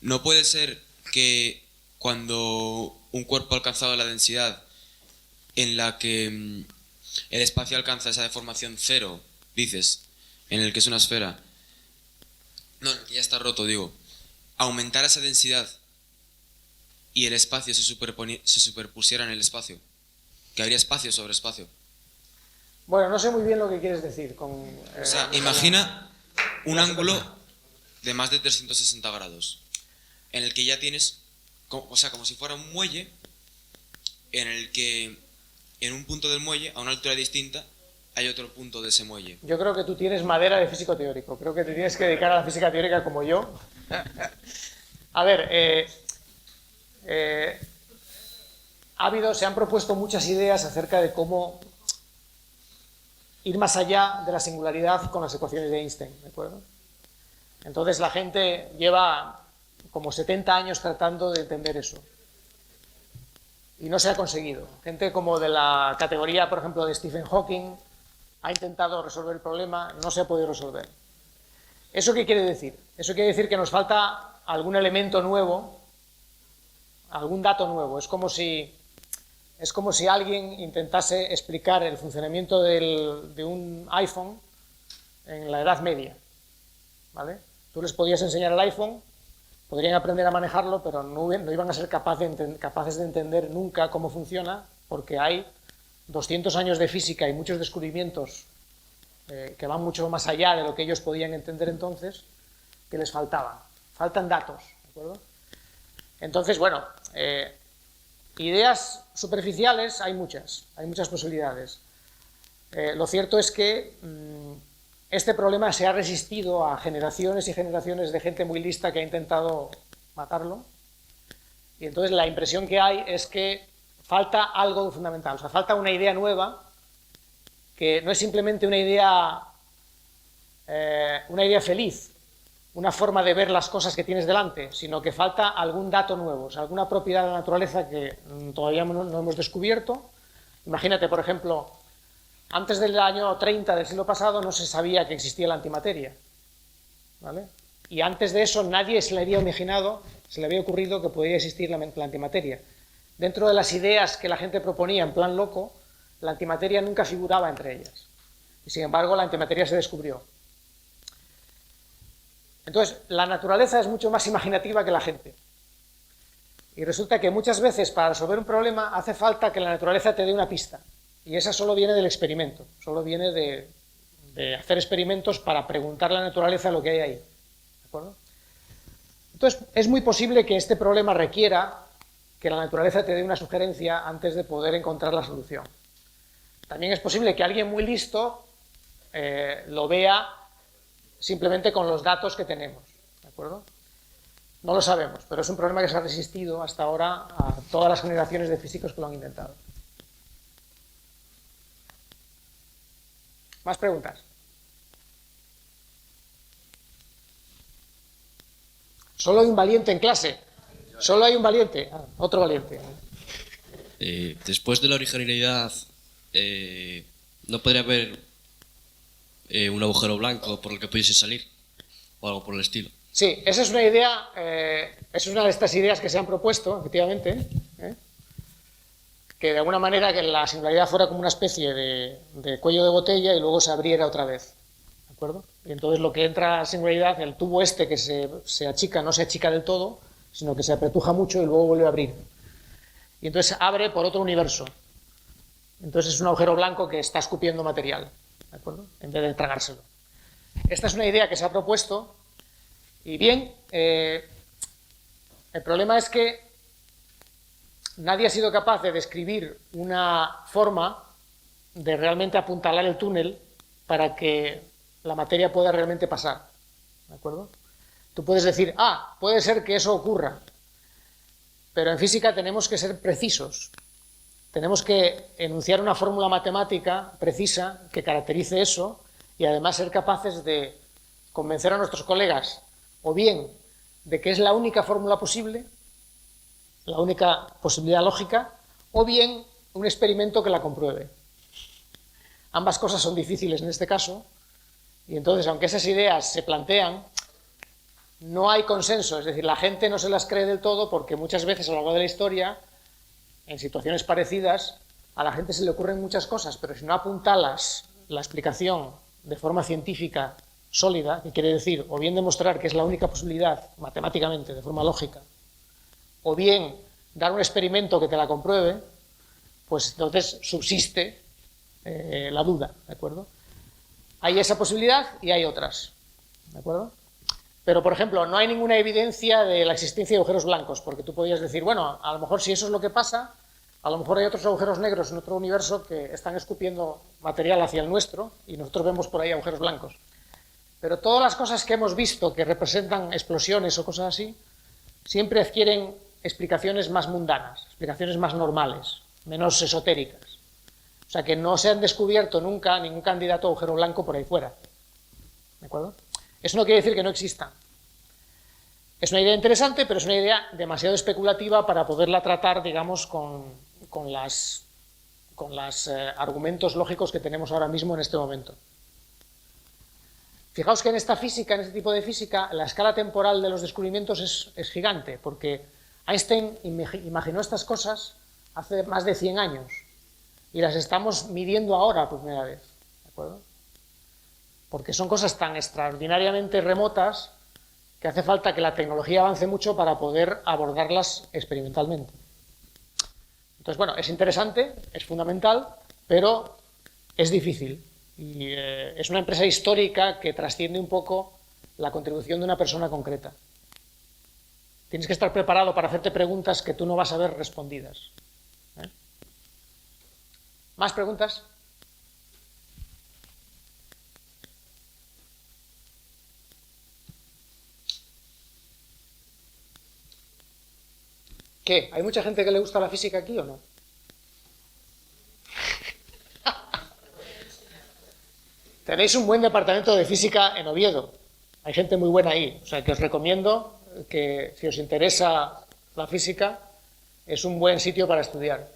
¿no puede ser que cuando un cuerpo ha alcanzado la densidad en la que el espacio alcanza esa deformación cero, dices, en el que es una esfera, no, en el que ya está roto, digo, aumentar esa densidad y el espacio se superpusiera en el espacio, que habría espacio sobre espacio? Bueno, no sé muy bien lo que quieres decir con... O sea, imagina un ángulo de más de 360 grados, en el que ya tienes, o sea, como si fuera un muelle, en el que en un punto del muelle, a una altura distinta, hay otro punto de ese muelle. Yo creo que tú tienes madera de físico teórico, creo que te tienes que dedicar a la física teórica como yo. A ver, se han propuesto muchas ideas acerca de cómo ir más allá de la singularidad con las ecuaciones de Einstein, ¿de acuerdo? Entonces la gente lleva como 70 años tratando de entender eso. Y no se ha conseguido. Gente como de la categoría, por ejemplo, de Stephen Hawking, ha intentado resolver el problema, no se ha podido resolver. ¿Eso qué quiere decir? Eso quiere decir que nos falta algún elemento nuevo, algún dato nuevo. Es como si alguien intentase explicar el funcionamiento de un iPhone en la Edad Media, ¿vale? Tú les podías enseñar el iPhone, podrían aprender a manejarlo, pero no iban a ser capaces de entender nunca cómo funciona, porque hay 200 años de física y muchos descubrimientos que van mucho más allá de lo que ellos podían entender entonces, que les faltaban. Faltan datos, ¿de acuerdo? Entonces, bueno, ideas superficiales hay muchas posibilidades. Lo cierto es que este problema se ha resistido a generaciones y generaciones de gente muy lista que ha intentado matarlo, y entonces la impresión que hay es que falta algo fundamental, o sea, falta una idea nueva, que no es simplemente una idea feliz, una forma de ver las cosas que tienes delante, sino que falta algún dato nuevo, o sea, alguna propiedad de la naturaleza que todavía no hemos descubierto. Imagínate, por ejemplo, antes del año 30 del siglo pasado no se sabía que existía la antimateria, ¿vale? Y antes de eso nadie se le había imaginado, se le había ocurrido que podía existir la antimateria. Dentro de las ideas que la gente proponía en plan loco, la antimateria nunca figuraba entre ellas. Y sin embargo la antimateria se descubrió. Entonces, la naturaleza es mucho más imaginativa que la gente. Y resulta que muchas veces para resolver un problema hace falta que la naturaleza te dé una pista. Y esa solo viene del experimento, solo viene de hacer experimentos para preguntar a la naturaleza lo que hay ahí. ¿De acuerdo? Entonces, es muy posible que este problema requiera que la naturaleza te dé una sugerencia antes de poder encontrar la solución. También es posible que alguien muy listo lo vea simplemente con los datos que tenemos. ¿De acuerdo? No lo sabemos, pero es un problema que se ha resistido hasta ahora a todas las generaciones de físicos que lo han intentado. ¿Más preguntas? Solo hay un valiente en clase. Solo hay un valiente. Otro valiente. Después de la originalidad, ¿no podría haber un agujero blanco por el que pudiese salir? O algo por el estilo. Sí, esa es una idea, es una de estas ideas que se han propuesto, efectivamente, que de alguna manera que la singularidad fuera como una especie de cuello de botella y luego se abriera otra vez, ¿de acuerdo? Y entonces lo que entra a la singularidad, el tubo este que se achica, no se achica del todo, sino que se apretuja mucho y luego vuelve a abrir. Y entonces abre por otro universo. Entonces es un agujero blanco que está escupiendo material, ¿de acuerdo? En vez de tragárselo. Esta es una idea que se ha propuesto. Y bien, el problema es que nadie ha sido capaz de describir una forma de realmente apuntalar el túnel para que la materia pueda realmente pasar. ¿De acuerdo? Tú puedes decir, puede ser que eso ocurra, pero en física tenemos que ser precisos. tenemos que enunciar una fórmula matemática precisa que caracterice eso y además ser capaces de convencer a nuestros colegas o bien de que es la única fórmula posible, la única posibilidad lógica, o bien un experimento que la compruebe. Ambas cosas son difíciles en este caso, y entonces, aunque esas ideas se plantean, no hay consenso, es decir, la gente no se las cree del todo porque muchas veces a lo largo de la historia, en situaciones parecidas, a la gente se le ocurren muchas cosas, pero si no apuntalas la explicación de forma científica sólida, que quiere decir, o bien demostrar que es la única posibilidad matemáticamente, de forma lógica, o bien dar un experimento que te la compruebe, pues entonces subsiste la duda, ¿de acuerdo? Hay esa posibilidad y hay otras, ¿de acuerdo? Pero, por ejemplo, no hay ninguna evidencia de la existencia de agujeros blancos, porque tú podrías decir, bueno, a lo mejor si eso es lo que pasa, a lo mejor hay otros agujeros negros en otro universo que están escupiendo material hacia el nuestro y nosotros vemos por ahí agujeros blancos. Pero todas las cosas que hemos visto que representan explosiones o cosas así, siempre adquieren explicaciones más mundanas, explicaciones más normales, menos esotéricas. O sea que no se han descubierto nunca ningún candidato a agujero blanco por ahí fuera. ¿De acuerdo? Eso no quiere decir que no existan. Es una idea interesante, pero es una idea demasiado especulativa para poderla tratar, digamos, con los argumentos lógicos que tenemos ahora mismo en este momento. Fijaos que en esta física, en este tipo de física, la escala temporal de los descubrimientos es gigante, porque Einstein imaginó estas cosas hace más de 100 años y las estamos midiendo ahora por primera vez, ¿de acuerdo? Porque son cosas tan extraordinariamente remotas que hace falta que la tecnología avance mucho para poder abordarlas experimentalmente. Entonces, bueno, es interesante, es fundamental, pero es difícil. Y es una empresa histórica que trasciende un poco la contribución de una persona concreta. Tienes que estar preparado para hacerte preguntas que tú no vas a ver respondidas. ¿Más preguntas? ¿Qué? ¿Hay mucha gente que le gusta la física aquí o no? Tenéis un buen departamento de física en Oviedo. Hay gente muy buena ahí. O sea que os recomiendo que si os interesa la física, es un buen sitio para estudiar.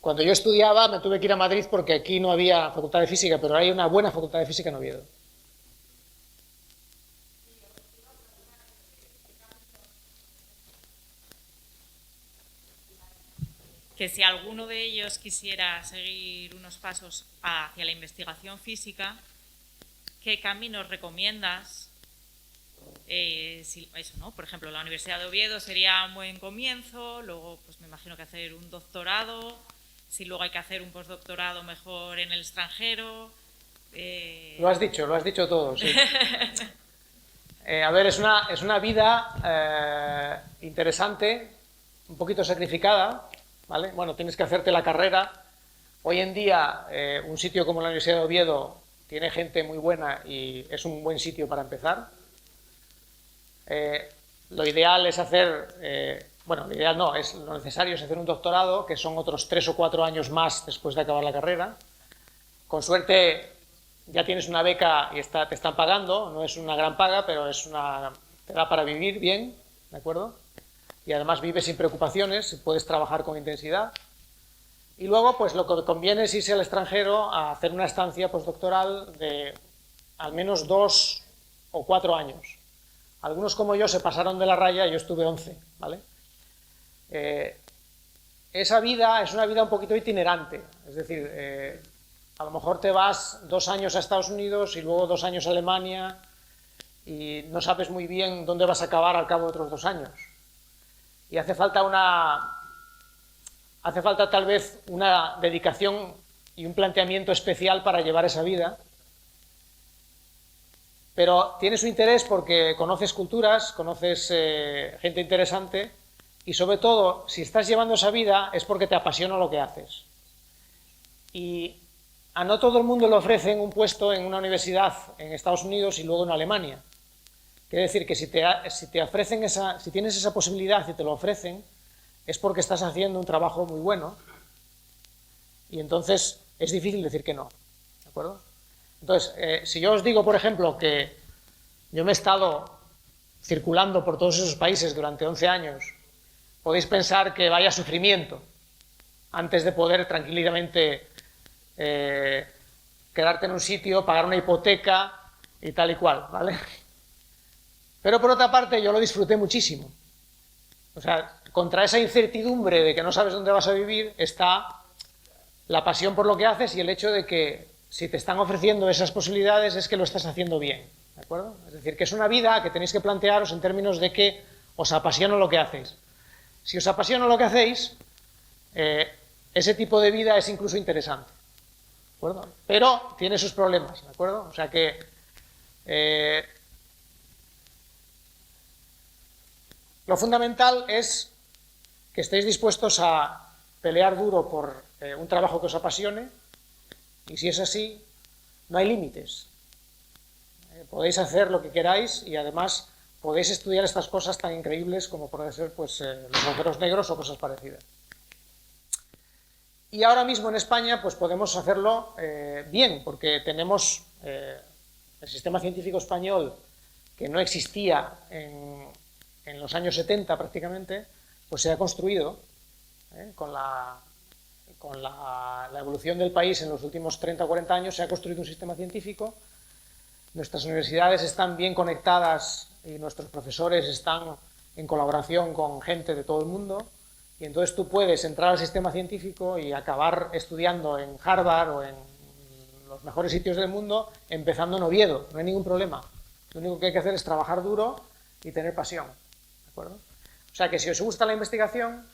Cuando yo estudiaba me tuve que ir a Madrid porque aquí no había facultad de física, pero hay una buena facultad de física en Oviedo. Que si alguno de ellos quisiera seguir unos pasos hacia la investigación física, ¿qué caminos recomiendas? Eso, ¿no? Por ejemplo, la Universidad de Oviedo sería un buen comienzo, luego pues me imagino que hacer un doctorado, si luego hay que hacer un postdoctorado mejor en el extranjero. Lo has dicho todo, sí. A ver, es una vida interesante, un poquito sacrificada, ¿vale? Bueno, tienes que hacerte la carrera. Hoy en día, un sitio como la Universidad de Oviedo tiene gente muy buena y es un buen sitio para empezar. Lo ideal es hacer, lo ideal no, lo necesario es hacer un doctorado, que son otros 3 o 4 años más después de acabar la carrera. Con suerte ya tienes una beca y te están pagando, no es una gran paga, pero te da para vivir bien, ¿de acuerdo? Y además vives sin preocupaciones, puedes trabajar con intensidad. Y luego, pues lo que conviene es irse al extranjero a hacer una estancia postdoctoral de al menos 2 o 4 años. Algunos como yo se pasaron de la raya, yo estuve 11, ¿vale? Esa vida es una vida un poquito itinerante, es decir, a lo mejor te vas 2 años a Estados Unidos y luego 2 años a Alemania y no sabes muy bien dónde vas a acabar al cabo de otros 2 años. Y hace falta tal vez una dedicación y un planteamiento especial para llevar esa vida. Pero tiene su interés porque conoces culturas, conoces gente interesante y sobre todo, si estás llevando esa vida es porque te apasiona lo que haces. Y a no todo el mundo le ofrecen un puesto en una universidad en Estados Unidos y luego en Alemania. Quiere decir que si te ofrecen si tienes esa posibilidad y te lo ofrecen, es porque estás haciendo un trabajo muy bueno y entonces es difícil decir que no, ¿de acuerdo? Entonces, si yo os digo, por ejemplo, que yo me he estado circulando por todos esos países durante 11 años, podéis pensar que vaya sufrimiento antes de poder tranquilamente quedarte en un sitio, pagar una hipoteca y tal y cual, ¿vale? Pero por otra parte yo lo disfruté muchísimo. O sea, contra esa incertidumbre de que no sabes dónde vas a vivir está la pasión por lo que haces y el hecho de que si te están ofreciendo esas posibilidades es que lo estás haciendo bien, ¿de acuerdo? Es decir, que es una vida que tenéis que plantearos en términos de que os apasiona lo que hacéis. Si os apasiona lo que hacéis, ese tipo de vida es incluso interesante, ¿de acuerdo? Pero tiene sus problemas, ¿de acuerdo? O sea que lo fundamental es que estéis dispuestos a pelear duro por un trabajo que os apasione, y si es así, no hay límites. Podéis hacer lo que queráis y además podéis estudiar estas cosas tan increíbles como pueden ser pues, los agujeros negros o cosas parecidas. Y ahora mismo en España pues podemos hacerlo bien, porque tenemos el sistema científico español, que no existía en los años 70 prácticamente, pues se ha construido con la evolución del país en los últimos 30 o 40 años. Se ha construido un sistema científico, nuestras universidades están bien conectadas y nuestros profesores están en colaboración con gente de todo el mundo, y entonces tú puedes entrar al sistema científico y acabar estudiando en Harvard o en los mejores sitios del mundo empezando en Oviedo, no hay ningún problema. Lo único que hay que hacer es trabajar duro y tener pasión, ¿de acuerdo? O sea que si os gusta la investigación,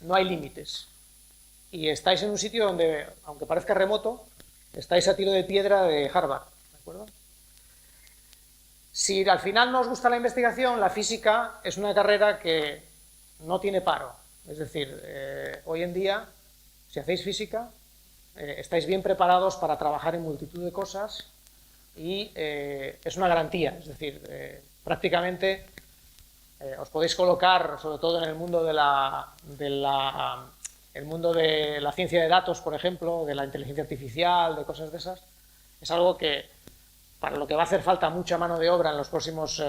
no hay límites y estáis en un sitio donde, aunque parezca remoto, estáis a tiro de piedra de Harvard, ¿de acuerdo? Si al final no os gusta la investigación, la física es una carrera que no tiene paro. Es decir, hoy en día, si hacéis física, estáis bien preparados para trabajar en multitud de cosas y es una garantía. Es decir, prácticamente os podéis colocar, sobre todo en el mundo el mundo de la ciencia de datos, por ejemplo, de la inteligencia artificial, de cosas de esas. Es algo que, para lo que va a hacer falta mucha mano de obra en las próximas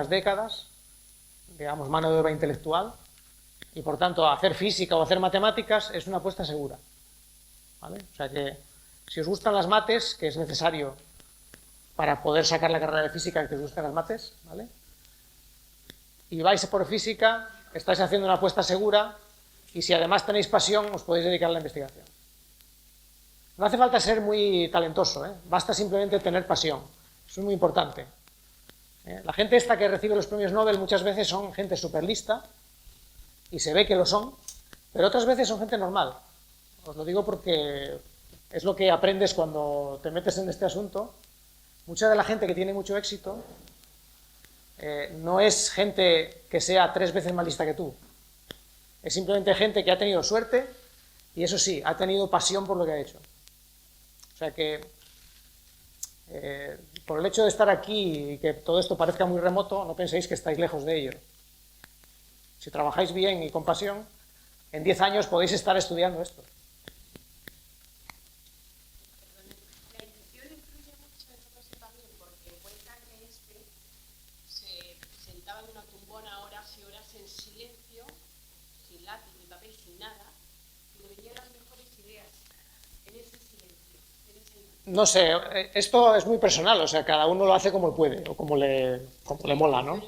décadas, digamos, mano de obra intelectual, y por tanto hacer física o hacer matemáticas es una apuesta segura, ¿vale? O sea que si os gustan las mates, que es necesario para poder sacar la carrera de física, que os gusten las mates, ¿vale? Y vais por física, estáis haciendo una apuesta segura, y si además tenéis pasión, os podéis dedicar a la investigación. No hace falta ser muy talentoso, basta simplemente tener pasión. Eso es muy importante. La gente esta que recibe los premios Nobel muchas veces son gente súper lista, y se ve que lo son, pero otras veces son gente normal. Os lo digo porque es lo que aprendes cuando te metes en este asunto. Mucha de la gente que tiene mucho éxito no es gente que sea 3 veces más lista que tú. Es simplemente gente que ha tenido suerte y, eso sí, ha tenido pasión por lo que ha hecho. O sea que por el hecho de estar aquí y que todo esto parezca muy remoto, no penséis que estáis lejos de ello. Si trabajáis bien y con pasión, en 10 años podéis estar estudiando esto. La intuición influye mucho en todo esto también, porque cuentan que se sentaba en una tumbona horas y horas en silencio, sin lápiz, ni papel, sin nada, y le venían las mejores ideas en ese silencio, en esa intuición. No sé, esto es muy personal, o sea, cada uno lo hace como puede o como le mola, ¿no?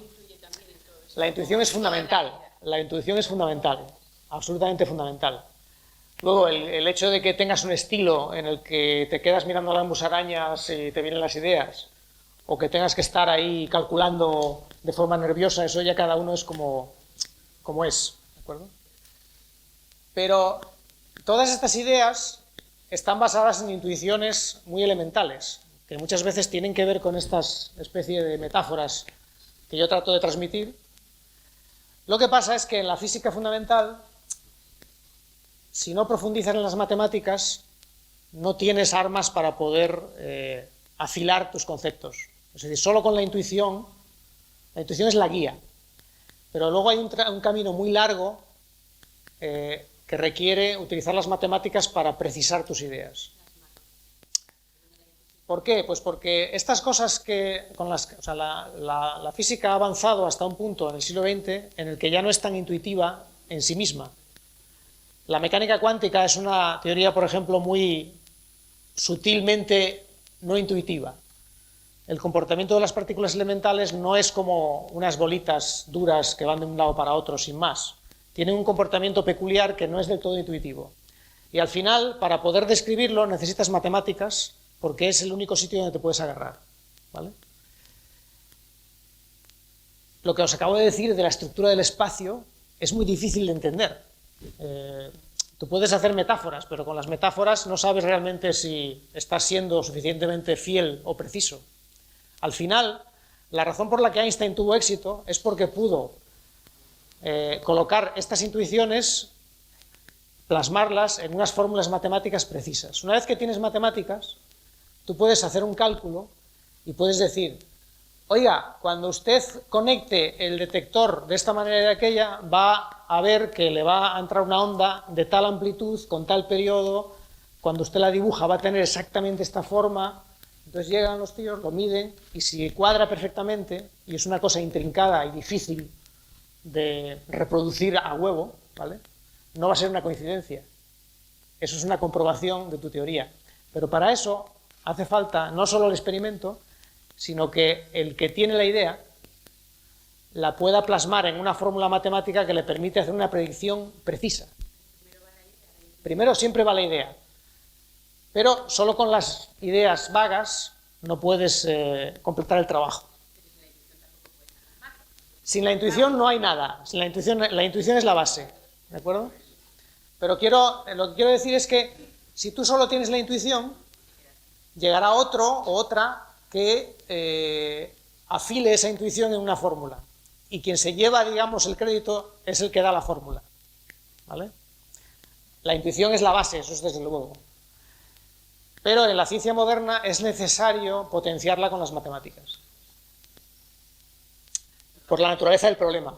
La intuición es fundamental, absolutamente fundamental. Luego, el hecho de que tengas un estilo en el que te quedas mirando a las musarañas y te vienen las ideas, o que tengas que estar ahí calculando de forma nerviosa, eso ya cada uno es como es, ¿de acuerdo? Pero todas estas ideas están basadas en intuiciones muy elementales, que muchas veces tienen que ver con estas especie de metáforas que yo trato de transmitir. Lo que pasa es que en la física fundamental, si no profundizas en las matemáticas, no tienes armas para poder afilar tus conceptos. Es decir, solo con la intuición es la guía. Pero luego hay un camino muy largo que requiere utilizar las matemáticas para precisar tus ideas. ¿Por qué? Pues porque estas cosas la física ha avanzado hasta un punto en el siglo XX en el que ya no es tan intuitiva en sí misma. La mecánica cuántica es una teoría, por ejemplo, muy sutilmente no intuitiva. El comportamiento de las partículas elementales no es como unas bolitas duras que van de un lado para otro sin más. Tiene un comportamiento peculiar que no es del todo intuitivo. Y al final, para poder describirlo, necesitas matemáticas, porque es el único sitio donde te puedes agarrar, ¿vale? Lo que os acabo de decir de la estructura del espacio es muy difícil de entender. Tú puedes hacer metáforas, pero con las metáforas no sabes realmente si estás siendo suficientemente fiel o preciso. Al final, la razón por la que Einstein tuvo éxito es porque pudo colocar estas intuiciones, plasmarlas en unas fórmulas matemáticas precisas. Una vez que tienes matemáticas, tú puedes hacer un cálculo y puedes decir, oiga, cuando usted conecte el detector de esta manera y de aquella, va a ver que le va a entrar una onda de tal amplitud, con tal periodo, cuando usted la dibuja va a tener exactamente esta forma. Entonces llegan los tíos, lo miden, y si cuadra perfectamente, y es una cosa intrincada y difícil de reproducir a huevo, ¿vale? No va a ser una coincidencia. Eso es una comprobación de tu teoría. Pero para eso hace falta no solo el experimento, sino que el que tiene la idea la pueda plasmar en una fórmula matemática que le permite hacer una predicción precisa. Primero siempre va la idea, pero solo con las ideas vagas no puedes completar el trabajo. Sin la intuición no hay nada. Sin la intuición es la base, ¿de acuerdo? Pero lo que quiero decir es que si tú solo tienes la intuición, llegará otro o otra que afile esa intuición en una fórmula. Y quien se lleva, digamos, el crédito es el que da la fórmula, ¿vale? La intuición es la base, eso es desde luego. Pero en la ciencia moderna es necesario potenciarla con las matemáticas, por la naturaleza del problema.